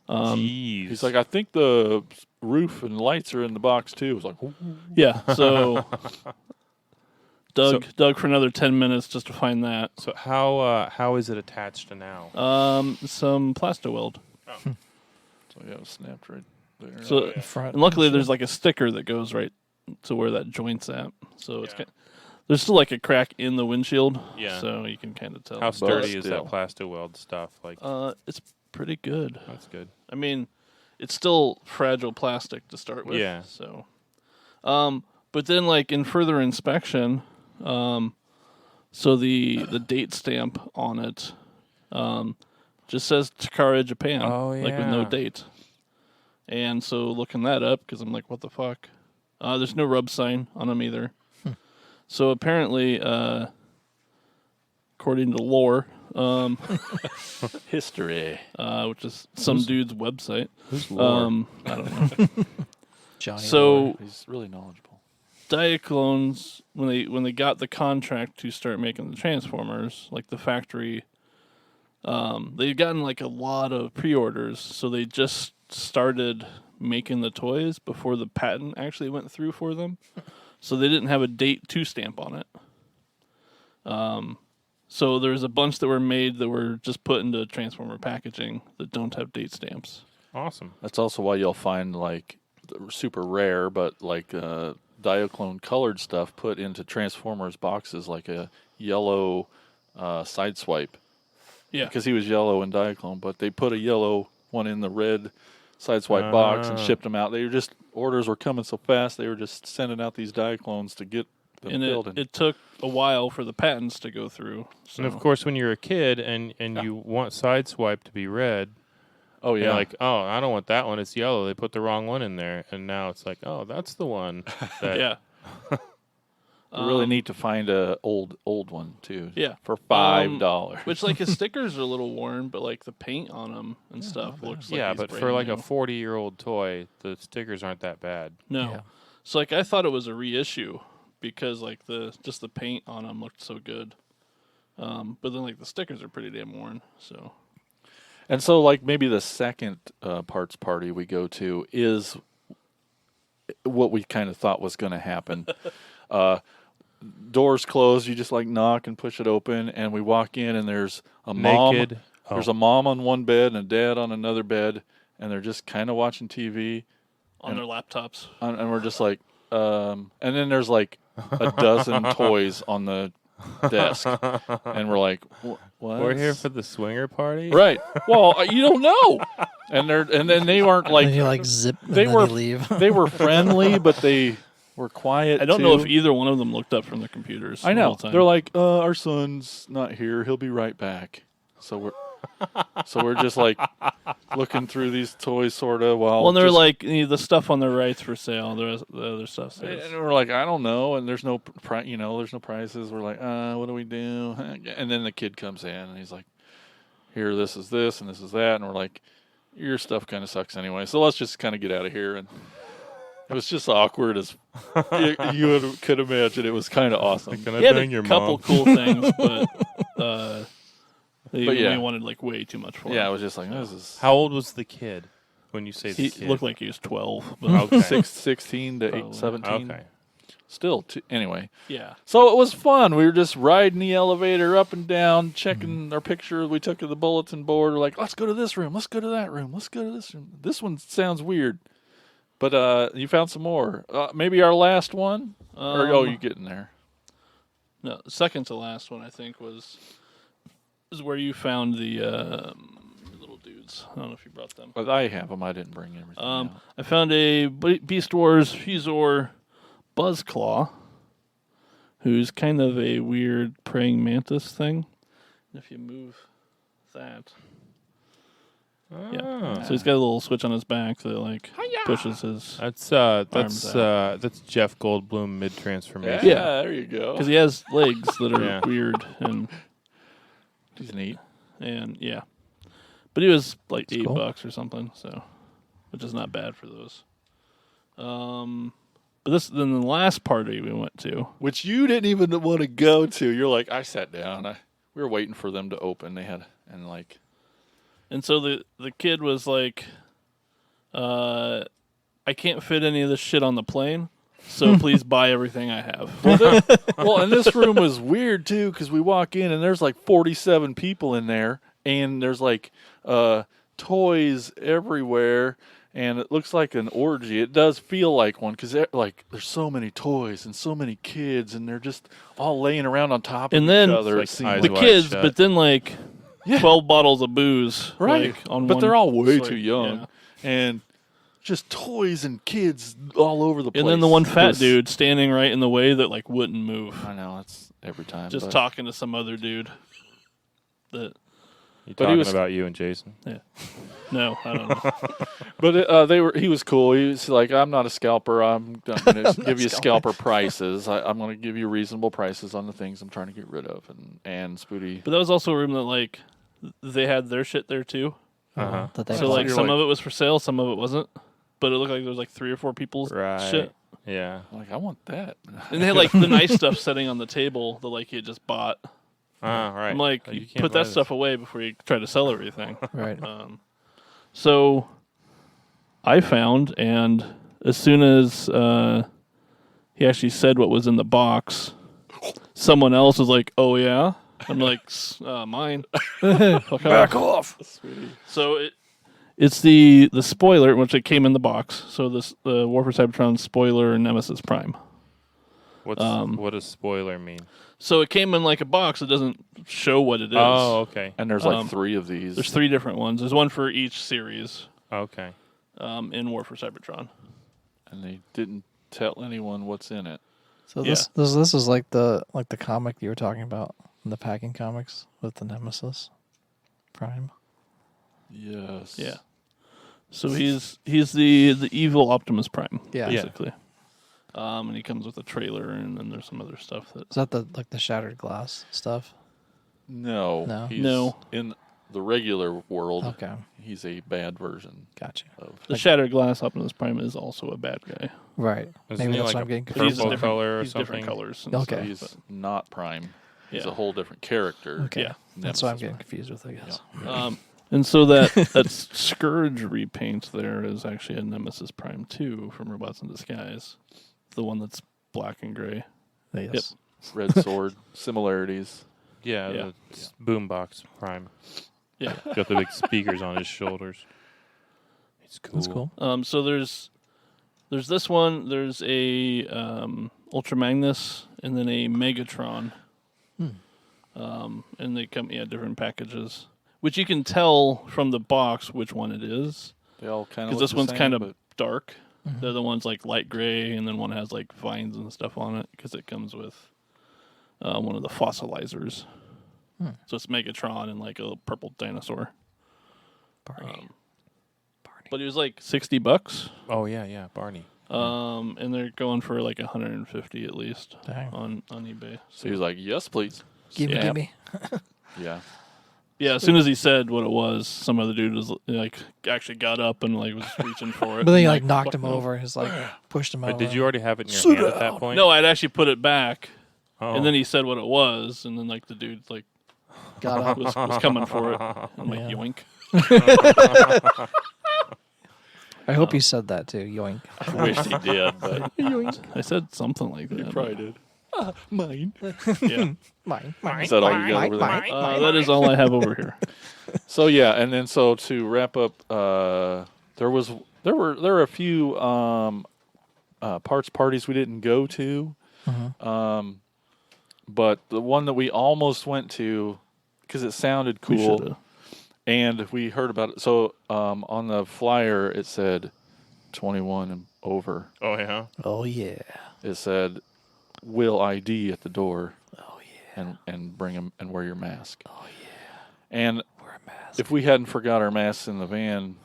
Jeez. He's like, I think the roof and lights are in the box too. I was like, "Ooh." Yeah, so dug for another 10 minutes just to find that. So how is it attached to now? Some Plasto Weld. So yeah, it was snapped right there. So Front. and luckily there's like a sticker that goes right to where that joint's at. So it's Yeah. there's still like a crack in the windshield. Yeah. So you can kind of tell. How sturdy is still. that Plasto Weld stuff? Like It's pretty good. that's good. I mean, it's still fragile plastic to start with. Yeah. So, but then like in further inspection, so the date stamp on it, just says Takara, Japan. Oh, Like with no yeah. date. And so looking that up because I'm like, what the fuck? There's no rub sign on them either. So apparently, according to lore, History. which is some dude's website. Who's Lord? I don't know. Johnny. So He's really knowledgeable. Diaclones, when they got the contract to start making the Transformers, like the factory, they'd gotten like a lot of pre-orders, so they just started making the toys before the patent actually went through for them. So they didn't have a date to stamp on it. So there's a bunch that were made that were just put into Transformer packaging that don't have date stamps. Awesome. That's also why you'll find like super rare, but like Diaclone colored stuff put into Transformers boxes, like a yellow Sideswipe. Yeah. Because he was yellow in Diaclone, but they put a yellow one in the red Sideswipe box and shipped them out. They were just, orders were coming so fast, they were just sending out these Diaclones to get them And filled. it took a while for the patents to go through. So. And of course, when you're a kid and you want Sideswipe to be red, oh, you're yeah. like, oh, I don't want that one. It's yellow. They put the wrong one in there, and now it's like, oh, that's the one. That, Yeah. really neat to find a old one, too. Yeah. For $5. Which, like, his stickers are a little worn, but, like, the paint on them and stuff looks like yeah, he's but for brand like new. a 40-year-old toy, the stickers aren't that bad. No. Yeah. So, like, I thought it was a reissue because, like, just the paint on them looked so good. But then, like, the stickers are pretty damn worn, so... And so, like, maybe the second parts party we go to is what we kind of thought was going to happen. Doors closed, you just, like, knock and push it open, and we walk in, and there's a mom. Naked. Oh. There's a mom on one bed and a dad on another bed, and they're just kind of watching TV. On their laptops. And we're just like, and then there's like a dozen toys on the desk, and we're like, what? We're here for the swinger party, Right. Well, you don't know. And then they weren't like and you like zip and they then were you leave. they were friendly, but they were quiet. I don't know too. if either one of them looked up from their computers. I the whole know. time. They're like, our son's not here. He'll be right back. So we're just like looking through these toys, sort of. While well, and they're just- like the stuff on the right's for sale. The other stuff says. and we're like, I don't know, and there's no there's no prices. We're like, what do we do? And then the kid comes in, and he's like, here, this is this, and this is that, and we're like, your stuff kind of sucks anyway, so let's just kind of get out of here. And it was just awkward as you could imagine. It was kind of awesome. Can I He had bang a your couple mom? cool things, but they But yeah. only wanted like way too much for Yeah, I him. was just like, this is How old was the kid when you say the He kid? looked like he was 12. But Okay. 16 to Probably. 17. Okay. Still, anyway. yeah. So it was fun. We were just riding the elevator up and down, checking our pictures we took of the bulletin board. We're like, let's go to this room. Let's go to that room. Let's go to this room. This one sounds weird. But you found some more. Maybe our last one? Or you getting there? No, second to last one I think is where you found the little dudes. I don't know if you brought them. But I have them. I didn't bring everything out. I found a Beast Wars Fusor Buzzclaw, who's kind of a weird praying mantis thing. And if you move that, yeah. So he's got a little switch on his back that like pushes his. That's Jeff Goldblum mid transformation. Yeah, there you go. Because he has legs that are Yeah. weird and He's neat. yeah. But he was like That's cool. $8 or something, so which is not bad for those. But then the last party we went to. Which you didn't even want to go to. You're like, I sat down. We were waiting for them to open. They had, and like, And so the kid was like, I can't fit any of this shit on the plane, so please buy everything I have. well, and this room was weird too because we walk in and there's like 47 people in there, and there's like toys everywhere, and it looks like an orgy. It does feel like one because like there's so many toys and so many kids, and they're just all laying around on top And of then each other. It's like it seems eyes The like. wide kids, shut. but then like 12 bottles of booze, Right, like, on but one they're all way slate. too young, Yeah. and just toys and kids all over the place. And then the one It fat was- dude standing right in the way that like wouldn't move, I know it's every time. just but- talking to some other dude. That You But he talking was- about you and Jason? no, I don't know. But he was cool. He was like, I'm not a scalper. I'm going to give you scalper prices. I'm going to give you reasonable prices on the things I'm trying to get rid of. And Spooty. But that was also a room that like they had their shit there too. Uh-huh. That they So bought. like you're some like- of it was for sale, some of it wasn't. But it looked like there was like 3 or 4 people's Right. shit. Yeah. I'm like, I want that. And they had like the nice stuff sitting on the table that like he had just bought. Right. I'm like, You you can't put buy that this. stuff away before you try to sell everything. Right. So I found, and as soon as he actually said what was in the box, someone else was like, "Oh yeah." I'm like, "Mine." Back off. So it's the spoiler, which it came in the box. So the War for Cybertron spoiler Nemesis Prime. What does spoiler mean? So it came in like a box. It doesn't show what it is. Oh, okay. And there's like 3 of these. There's 3 different ones. There's one for each series Okay. in War for Cybertron. And they didn't tell anyone what's in it. So this is like the comic you were talking about, the packing comics with the Nemesis Prime. Yes. Yeah. So he's the evil Optimus Prime. Yeah. Basically. And he comes with a trailer, and then there's some other stuff that. Is that the shattered glass stuff? No. No? He's No. In the regular world, Okay, he's a bad version gotcha. of. The Shattered Glass Optimus Prime is also a bad guy. Right. Isn't Maybe he that's like what a I'm getting But confused. he's a purple different color or he's different something? colors. And Okay. stuff, He's but- not Prime. He's Yeah. a whole different character. Okay. Yeah. That's what I'm Nemesis getting Prime. confused with, I guess. And so that Scourge repaint there is actually a Nemesis Prime 2 from Robots in Disguise. The one that's black and gray. Yes. Red Sword similarities. Yeah. Yeah. The boombox prime. Yeah. Got the big speakers on his shoulders. It's cool. That's cool. So there's There's this one. There's a Ultra Magnus, and then a Megatron. And they come different packages, which you can tell from the box which one it is. They all kind of Because this one's kind of dark. The other one's like light gray, and then one has like vines and stuff on it because it comes with one of the fossilizers. So it's Megatron and like a little purple dinosaur. Barney. But it was like $60. Oh yeah, Barney. And they're going for like $150 at least Dang. on eBay. So he's like, yes, please. Give me. Yeah. Yeah, as soon as he said what it was, some other dude was like actually got up and like was reaching for it. But then he and, like knocked fuck him no. over. He's like pushed him over. But did you already have it in your hand at that point? No, I'd actually put it back, Oh. and then he said what it was, and then like the dude like got up? was coming for it. I'm like Yeah. yoink. I hope he said that too. Yoink. I wish he did, but I said something like that. he probably did. Mine. Yeah. Mine. Is that all you got over there? That is all I have over here. So yeah, and then so to wrap up, there were a few parts parties we didn't go to, but the one that we almost went to because it sounded We cool, shoulda. and we heard about it. So on the flyer it said 21 and over. Oh yeah. Oh yeah. It said will ID at the door. Oh yeah. And bring them and wear your mask. Oh yeah. And Wear a mask. if we hadn't forgot our masks in the van,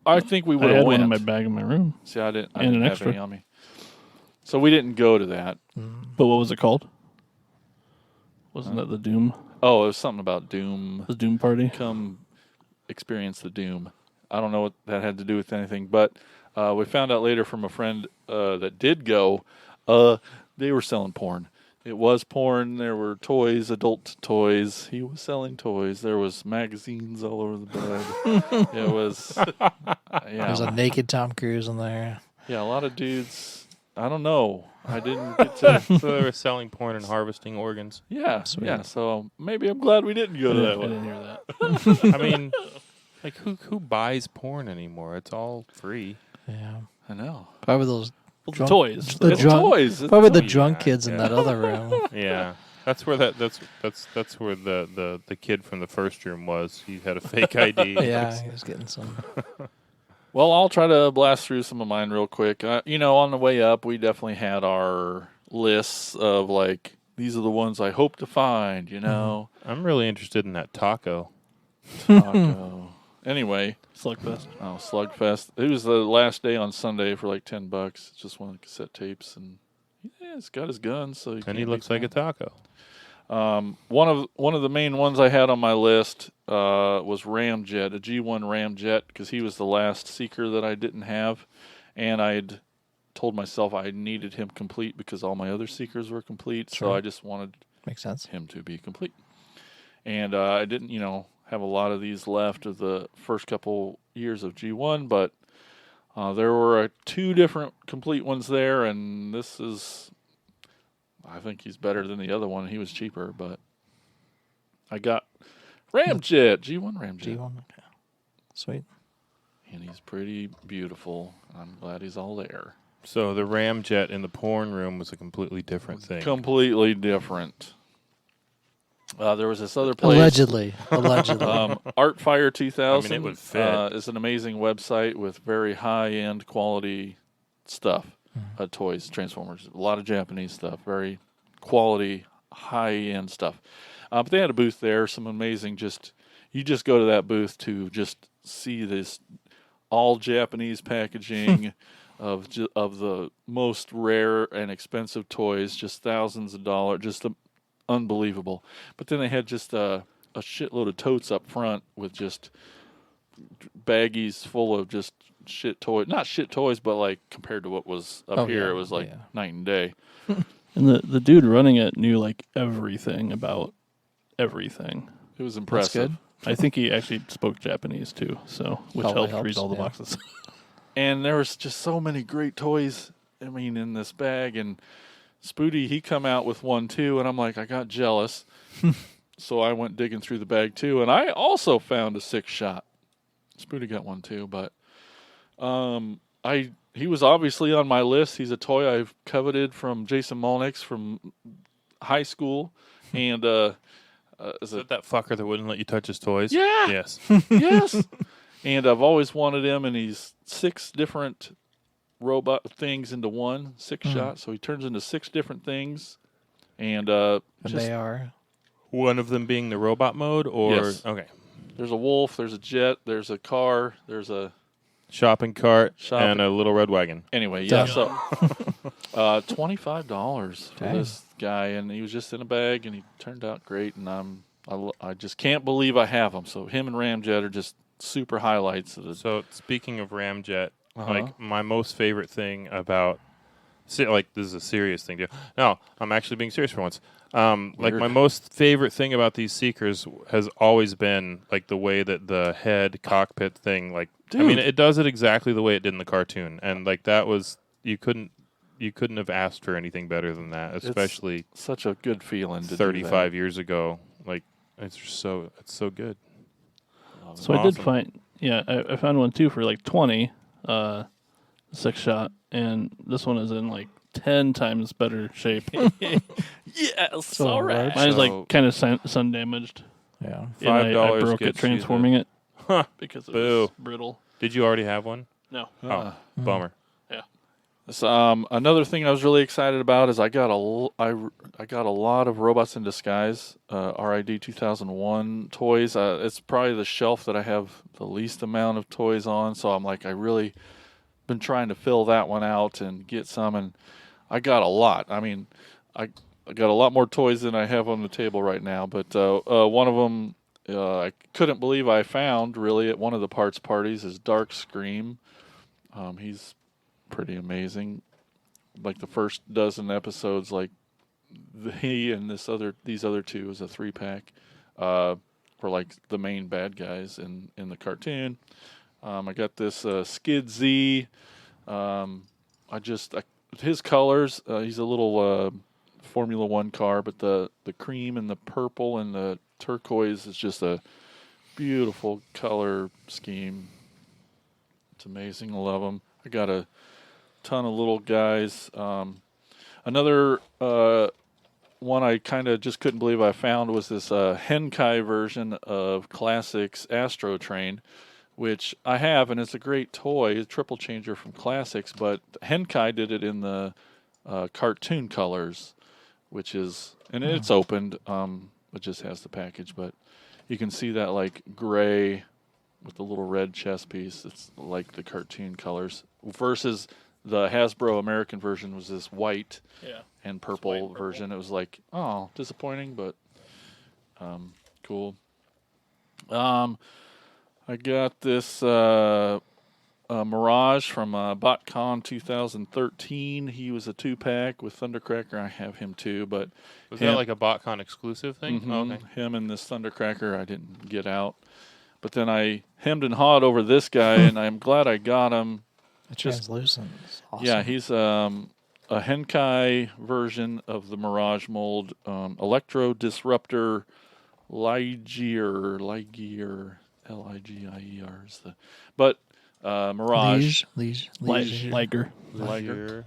I think we I would had have one went. in my bag in my room. See, I didn't and have an extra. any on me. So we didn't go to that. But what was it called? Wasn't that the Doom? Oh, it was something about Doom. The Doom party? Come experience the Doom. I don't know what that had to do with anything, but we found out later from a friend that did go. They were selling porn. It was porn. There were toys, adult toys. He was selling toys. There was magazines all over the bed. It was, There's a naked Tom Cruise in there. yeah, a lot of dudes. I don't know. I didn't get to. So they were selling porn and harvesting organs. Yeah, yeah. So maybe I'm glad we didn't go to that I one. didn't hear that. I mean, like who buys porn anymore? It's all free. Yeah. I know. Probably those. Well, the Drunk- toys. The It's drunk, toys. It's probably the toys. drunk Yeah, kids in yeah. that other room. Yeah. That's where that's where the kid from the first room was. He had a fake ID. Yeah, he was getting some. Well, I'll try to blast through some of mine real quick. On the way up, we definitely had our lists of like these are the ones I hope to find. I'm really interested in that taco. Taco. Anyway, Slugfest. Slugfest. It was the last day on Sunday for like $10. It's just one of the cassette tapes, and it's got his guns, so And he looks like a taco. One of the main ones I had on my list was Ramjet, a G1 Ramjet, because he was the last Seeker that I didn't have, and I'd told myself I needed him complete because all my other Seekers were complete, so I just wanted Makes sense. him to be complete. And I didn't, have a lot of these left of the first couple years of G1, but there were two different complete ones there, and this is... I think he's better than the other one. He was cheaper, but I got Ramjet, G1 Ramjet. G1. Okay. Sweet. And he's pretty beautiful. I'm glad he's all there. So the ramjet in the porn room was a completely different thing. Completely different. There was this other place. Allegedly. Artfire 2000 I mean, it would fit. is an amazing website with very high-end quality stuff. Toys, Transformers, a lot of Japanese stuff, very quality, high-end stuff. But they had a booth there, some amazing you just go to that booth to just see this all Japanese packaging of the most rare and expensive toys, just thousands of dollars, just unbelievable. But then they had just a shitload of totes up front with just baggies full of just shit toys, not shit toys, but like compared to what was up here, yeah, it was like night and day. And the dude running it knew like everything about everything. It was impressive. good. I think he actually spoke Japanese too, so which Probably helped read helps, all the yeah. boxes. And there was just so many great toys. I mean, in this bag, and Spooty, he come out with one too, and I'm like, I got jealous, so I went digging through the bag too, and I also found a 6-shot. Spooty got one too, but I he was obviously on my list. He's a toy I've coveted from Jason Molnix from high school, and Is it that fucker that wouldn't let you touch his toys? Yeah. Yes. yes, and I've always wanted him, and he's 6 different robot things into one 6-shot, so he turns into 6 different things, and And just they are. One of them being the robot mode, or Yes. okay, there's a wolf, there's a jet, there's a car, there's a shopping cart Shopping- and a little red wagon. anyway, yeah. Done. So $25 for Dang. this guy, and he was just in a bag, and he turned out great, and I just can't believe I have him. So him and Ramjet are just super highlights of the. So speaking of Ramjet, Uh-huh. like my most favorite thing about, like this is a serious thing, too. No, I'm actually being serious for once. Like Weird. my most favorite thing about these Seekers has always been like the way that the head cockpit thing, like I mean, Dude. it does it exactly the way it did in the cartoon, and like that was you couldn't have asked for anything better than that, especially Such a good feeling to do 35 years ago. Like it's so good. So I did Awesome. find, I found one too for like 20, 6-shot, and this one is in like 10 times better shape. Yes, So all right. large. Mine's So- like kind of sun damaged. Yeah. And I $5 broke gets it you transforming it Huh. because it Boo. was brittle. Did you already have one? No. Oh, bummer. So, another thing I was really excited about is I got a lot of Robots in Disguise RID 2001 toys. It's probably the shelf that I have the least amount of toys on, so I'm like I really been trying to fill that one out and get some, and I got a lot. I mean, I got a lot more toys than I have on the table right now, but one of them I couldn't believe I found really at one of the parts parties is Dark Scream. He's pretty amazing. Like the first dozen episodes, like he and these other two is a 3-pack for like the main bad guys in the cartoon. I got this Skid Z. His colors. He's a little Formula One car, but the cream and the purple and the turquoise is just a beautiful color scheme. It's amazing. I love them. I got a ton of little guys. Another one I kind of just couldn't believe I found was this Henkai version of Classics Astro Train, which I have, and it's a great toy, a triple changer from Classics, but Henkai did it in the cartoon colors, which is, and it's opened, it just has the package, but you can see that like gray with the little red chest piece. It's like the cartoon colors versus the Hasbro American version was this white and purple, white and purple. version. It was like, oh, disappointing, but cool. I got this Mirage from BotCon 2013. He was a 2-pack with Thundercracker. I have him too, but Was him- that like a BotCon exclusive thing? Mhm. Oh, okay. Him and this Thundercracker I didn't get out. But then I hemmed and hawed over this guy, and I'm glad I got him. The translucent. Is awesome. Yeah, he's a Henkai version of the Mirage mold. Electro Disruptor Ligier, Ligier is the. But Mirage. Liege. Liger.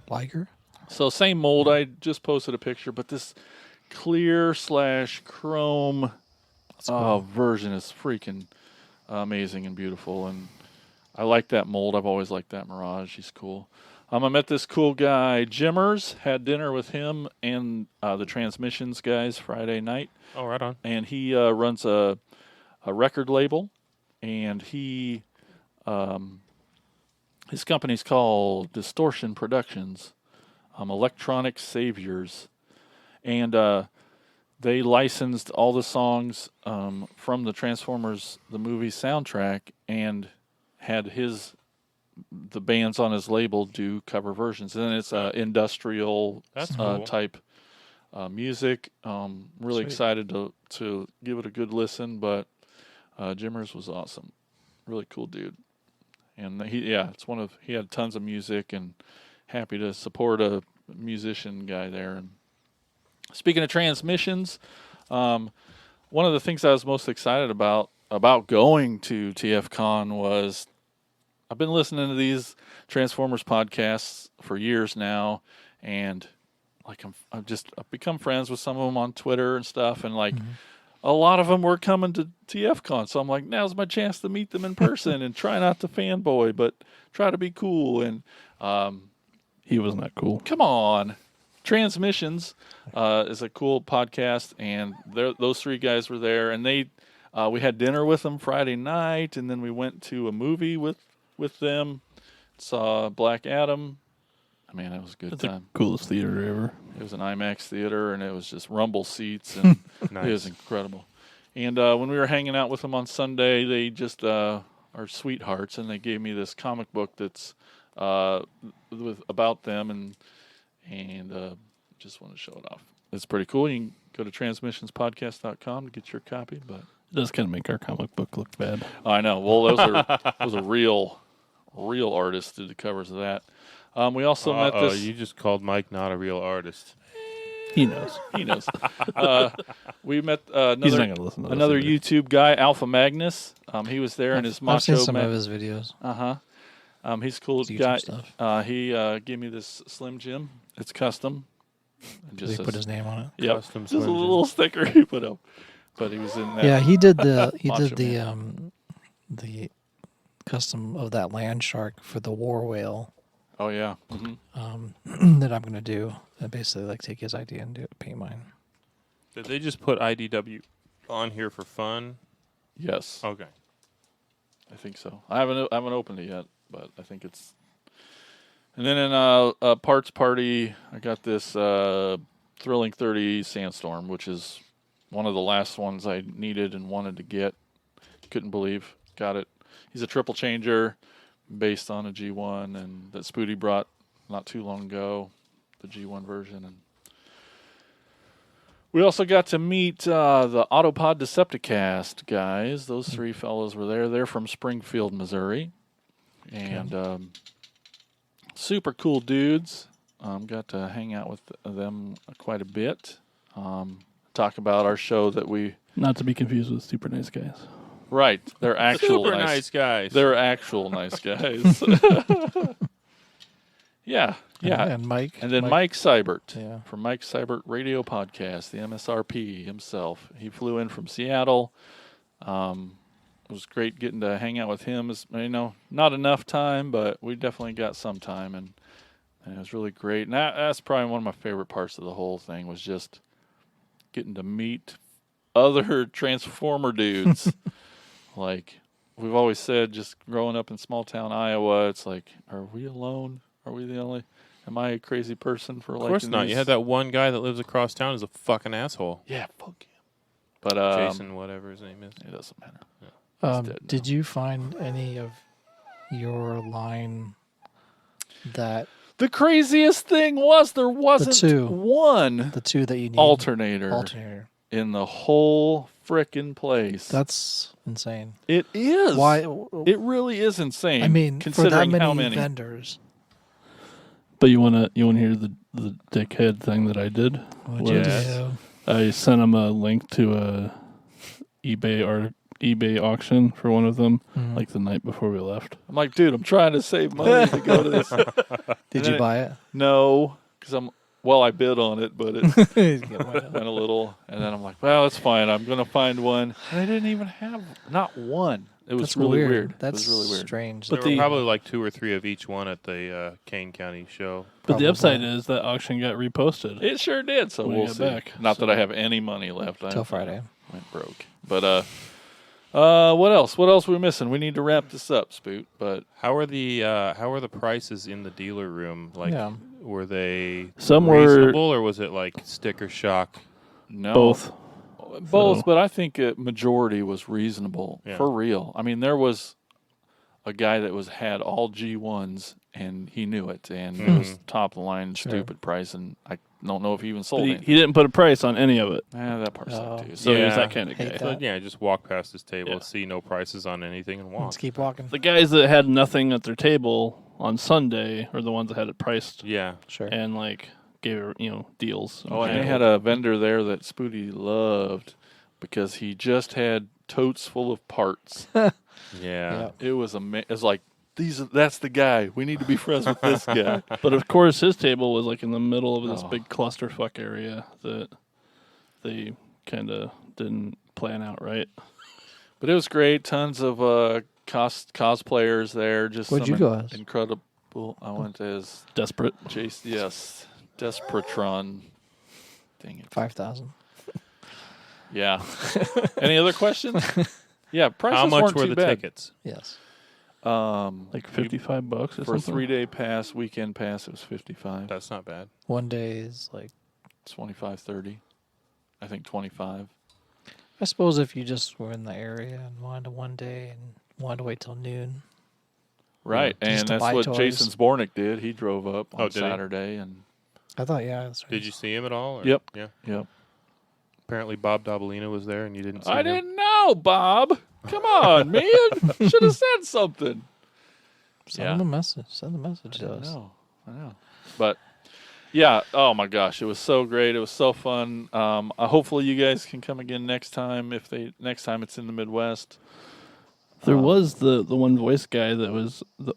Liger. So same mold. I just posted a picture, but this clear / chrome version is freaking amazing and beautiful, and I like that mold. I've always liked that Mirage. He's cool. I met this cool guy, Jimmers. Had dinner with him and the Transmissions guys Friday night, Oh, right on. and he runs a record label, and he his company's called Distortion Productions, Electronic Saviors, and they licensed all the songs from the Transformers the movie soundtrack and had the bands on his label do cover versions, and it's industrial That's cool. type music. Really Sweet. excited to give it a good listen, but Jimmers was awesome, really cool dude, and he had tons of music, and happy to support a musician guy there. And speaking of Transmissions, one of the things I was most excited about going to TFcon was I've been listening to these Transformers podcasts for years now, and like I've become friends with some of them on Twitter and stuff, and like a lot of them were coming to TFcon, so I'm like, now's my chance to meet them in person and try not to fanboy, but try to be cool. And He was not cool. come on, Transmissions is a cool podcast, and those three guys were there, and we had dinner with them Friday night, and then we went to a movie with them. Saw Black Adam. I mean, it was a good That's time. the coolest theater ever. It was an IMAX theater, and it was just rumble seats, and Nice. it was incredible. And when we were hanging out with them on Sunday, they just are sweethearts, and they gave me this comic book that's about them, and just want to show it off. It's pretty cool. You can go to transmissionspodcast.com to get your copy. But It does kind of make our comic book look bad. I know. Well, those are real artists did the covers of that. We also met this. You just called Mike not a real artist. He knows. He knows. We met He's not another going to listen to this another either. YouTube guy, Alpha Magnus. He was there in his I've macho. seen some of his videos. He's a cool His YouTube guy. stuff. He gave me this Slim Jim. It's custom. It Did he put his name on it? Yep. Custom Just a Slim Jim. little sticker he put up. But he was in that. Yeah, he did the Macho the custom of that land shark for the war whale Oh yeah. Mm-hmm. that I'm gonna do. I basically like take his idea and paint mine. Did they just put IDW on here for fun? Yes, Okay. I think so. I haven't opened it yet, but I think it's. And then in a parts party, I got this Thrilling 30 Sandstorm, which is one of the last ones I needed and wanted to get. Couldn't believe got it. He's a triple changer, based on a G1, and that Spooty brought not too long ago, the G1 version. And we also got to meet the Autopod Decepticast guys. Those three fellows were there. They're from Springfield, Missouri, and super cool dudes. Got to hang out with them quite a bit. Talk about our show that we. Not to be confused with Super Nice Guys. Right, they're actual Super nice guys. They're actual nice guys. Yeah. And Mike. And then Mike Seibert Yeah. from Mike Seibert Radio Podcast, the MSRP himself. He flew in from Seattle. It was great getting to hang out with him. Not enough time, but we definitely got some time, and it was really great. And that's probably one of my favorite parts of the whole thing was just getting to meet other Transformer dudes. Like we've always said, just growing up in small town Iowa, it's like, are we alone? Are we the only? Am I a crazy person for Of liking course not. You these? had that one guy that lives across town who's a fucking asshole. Yeah, fuck him. But Jason, whatever his name is. it doesn't matter. He's dead Did now. you find any of your line that The craziest thing was there wasn't two. one the two that you need alternator in the whole frickin' place. That's insane. It is. Why? It really is insane. I mean, for considering that many, how many vendors. But you wanna hear the dickhead thing that I did? What'd you Yes. do? I sent him a link to a eBay auction for one of them, Mhm. like the night before we left. I'm like, dude, I'm trying to save money to go to this. Did you buy it? No, because I bid on it, but it Get one. went a little, and then I'm like, well, it's fine. I'm going to find one. And I didn't even have, not one. It was That's really weird. That's it was really weird. strange. But There were the- probably like 2 or 3 of each one at the Kane County show. But Probably. the upside is that auction got reposted. It sure did, so When I we'll got see. back, Not so- that I have any money left. Till Friday. Went broke. But what else? What else are we missing? We need to wrap this up, Spoot. But How are the prices in the dealer room? Like, Yeah. were they Some were- reasonable, or was it like sticker shock? no, Both. So- But I think a majority was reasonable Yeah. for real. I mean, there was a guy that had all G1s, and he knew it, and it was top of the line, stupid price, and I don't know if he even sold But it. he didn't put a price on any of it. That part Oh. sucked too. So he was Yeah. that kind of Hate guy. that. So, yeah, just walk past his table, Yeah. see no prices on anything, and Let's walk. keep walking. The guys that had nothing at their table on Sunday are the ones that had it priced Yeah. Sure. and gave deals. Oh, and they had a vendor there that Spooty loved because he just had totes full of parts. Yeah. It was it was like that's the guy. We need to be friends with this guy. But of course, his table was like in the middle of this big clusterfuck area that they kind of didn't plan out right. But it was great. Tons of cosplayers there. Just Where'd some you go as? incredible. I went as Desperate. Jason. Yes, Desperatron. Dang it. 5,000. Yeah. Any other questions? Yeah. Prices How much weren't were too the bad. tickets? Yes. Like $55 or For a something. 3-day pass, weekend pass, it was 55. That's not bad. One day is like, 25, 30. I think 25. I suppose if you just were in the area and wanted to one day and wanted to wait till noon. Right, Just and to that's buy what toys. Jason Zbornik did. He drove up on Oh, did he? Saturday, and I thought, yeah. That's right. Did you see him at all? or- Yep. Yeah. yep. Apparently, Bob Dobalina was there, and you didn't see I him. didn't know, Bob. Come on, man. Should have said something. Send Yeah. them a message. Send a message to I us. know. But yeah, oh my gosh, it was so great. It was so fun. Hopefully, you guys can come again next time. Next time it's in the Midwest. There was the one voice guy that was the.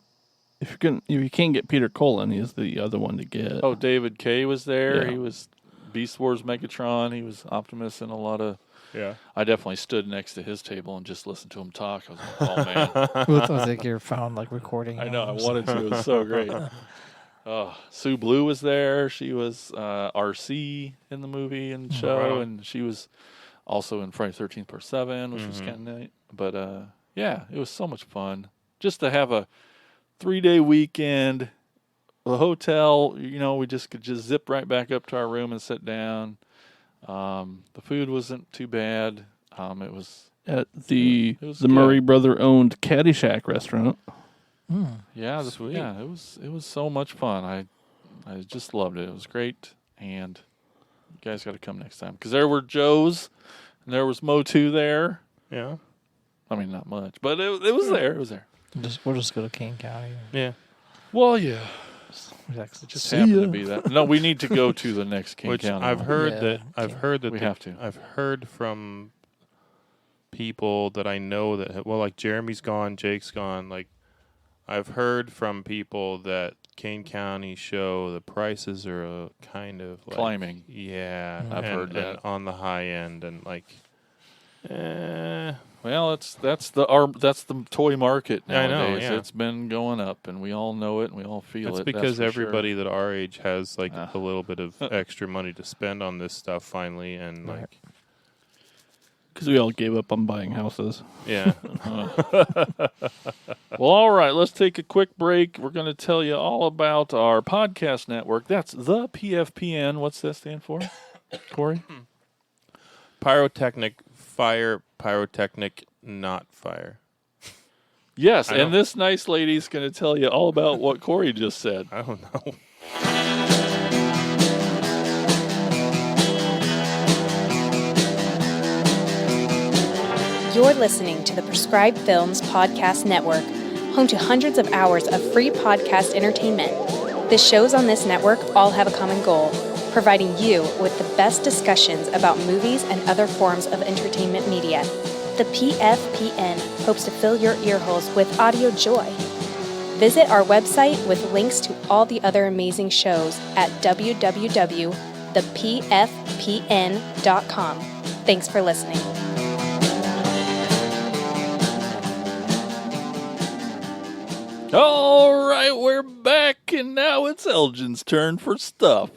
If you can't get Peter Cullen, he's the other one to get. Oh, David Kay was there. Yeah. He was Beast Wars Megatron. He was Optimus and a lot of. Yeah. I definitely stood next to his table and just listened to him talk. I was like, oh man. I think you're found like recording. I know. I him, wanted to. It was so great. Oh, Sue Blue was there. She was RC in the movie and show, Right on. and she was also in Friday 13th Part 7, which was kind of neat. But yeah, it was so much fun just to have a 3-day weekend. The hotel, we just could just zip right back up to our room and sit down. The food wasn't too bad. It was At the It was the good. Murray brother owned Caddyshack restaurant. Sweet. it was so much fun. I just loved it. It was great, and you guys got to come next time because there were Joe's and there was Motu there. Yeah. I mean, not much, but it was there. It was there. We'll just go to Kane County. Yeah. Well, yeah, It just happened to be that. No, we need to go to the next King Which County. I've one. heard Yeah, that I've okay. heard that We the- have to. I've heard from people that I know that like Jeremy's gone, Jake's gone. Like I've heard from people that Kane County show the prices are kind of like, Climbing. Yeah, I've heard and that. on the high end and like. Well, that's the toy market I know, nowadays. yeah. It's been going up, and we all know it, and we all feel That's it. because for sure. everybody that our age has like Ah. a little bit of extra money to spend on this stuff finally, and Right. like, Because we all gave up on buying houses. yeah, Well, all right, let's take a quick break. We're going to tell you all about our podcast network. That's the PFPN. What's that stand for, Corey? pyrotechnic fire, pyrotechnic not fire. Yes, I don't- and this nice lady's going to tell you all about what Corey just said. I don't know. You're listening to the Prescribed Films Podcast Network, home to hundreds of hours of free podcast entertainment. The shows on this network all have a common goal, providing you with the best discussions about movies and other forms of entertainment media. The PFPN hopes to fill your earholes with audio joy. Visit our website with links to all the other amazing shows at www.thepfpn.com. Thanks for listening. All right, we're back, and now it's Elgin's turn for stuff.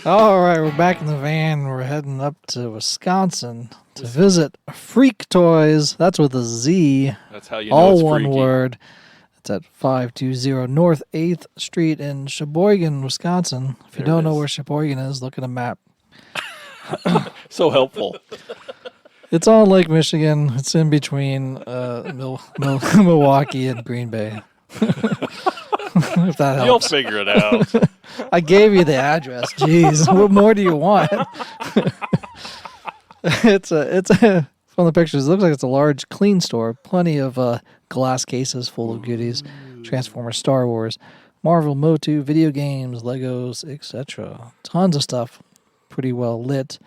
All right, we're back in the van. We're heading up to Wisconsin to visit Freaktoyz. That's with a Z, That's how you know all it's one freaky. word. It's at 520 North 8th Street in Sheboygan, Wisconsin. If you There it don't know is. where Sheboygan is, look at a map. So helpful. It's on Lake Michigan. It's in between Milwaukee and Green Bay. If that You'll helps. figure it out. I gave you the address. Jeez, what more do you want? It's from the pictures. It looks like it's a large, clean store. Plenty of glass cases full of goodies. Transformers, Star Wars, Marvel, Motu, video games, Legos, etc. Tons of stuff. Pretty well lit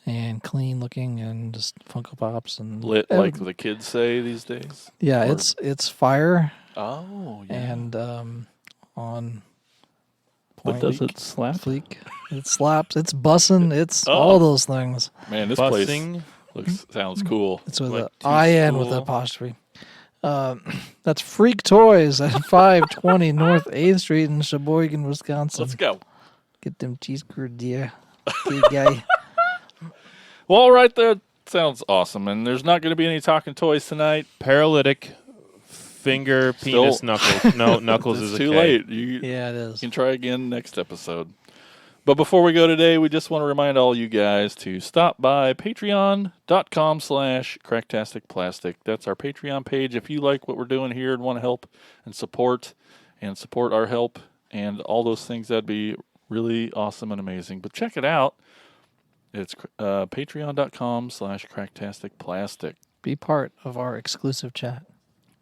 and clean looking, and just Funko Pops and Lit, like the kids say these days. Yeah, Or- it's fire Oh, yeah. and on But point. does it slap? Fleek. It slaps. It's bussin'. It's Oh. all those things. Man, this place Bussing. sounds cool. It's with Like a IN with school. an apostrophe. That's Freaktoyz at 520 North 8th Street in Sheboygan, Wisconsin. Let's go. Get them cheese curd, dear. Okay, guy. Well, all right, that sounds awesome. And there's not going to be any talking toys tonight. Paralytic finger, penis, Still- knuckles. No, knuckles It's is too okay. late. You Yeah, it is. can try again next episode. But before we go today, we just want to remind all you guys to stop by patreon.com/cracktasticplastic. That's our Patreon page. If you like what we're doing here and want to help and support our help and all those things, that'd be really awesome and amazing. But check it out. It's patreon.com/cracktasticplastic. Be part of our exclusive chat.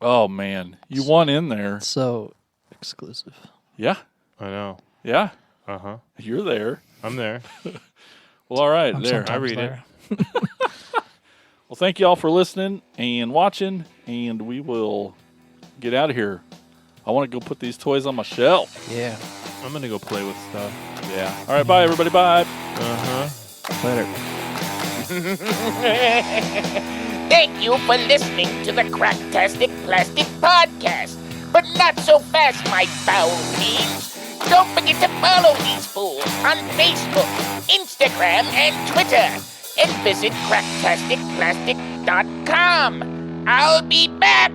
Oh, man. You want in there. So exclusive. Yeah. I know. Yeah. Uh-huh. You're there. I'm there. Well, all right. I'm There. I sometimes read it. there. Well, thank you all for listening and watching, and we will get out of here. I want to go put these toys on my shelf. Yeah. I'm going to go play with stuff. Yeah. All right. Bye, everybody. Bye. Uh-huh. Later. Thank you for listening to the Cracktastic Plastic Podcast. But not so fast, my foul fiends. Don't forget to follow these fools on Facebook, Instagram, and Twitter. And visit cracktasticplastic.com. I'll be back.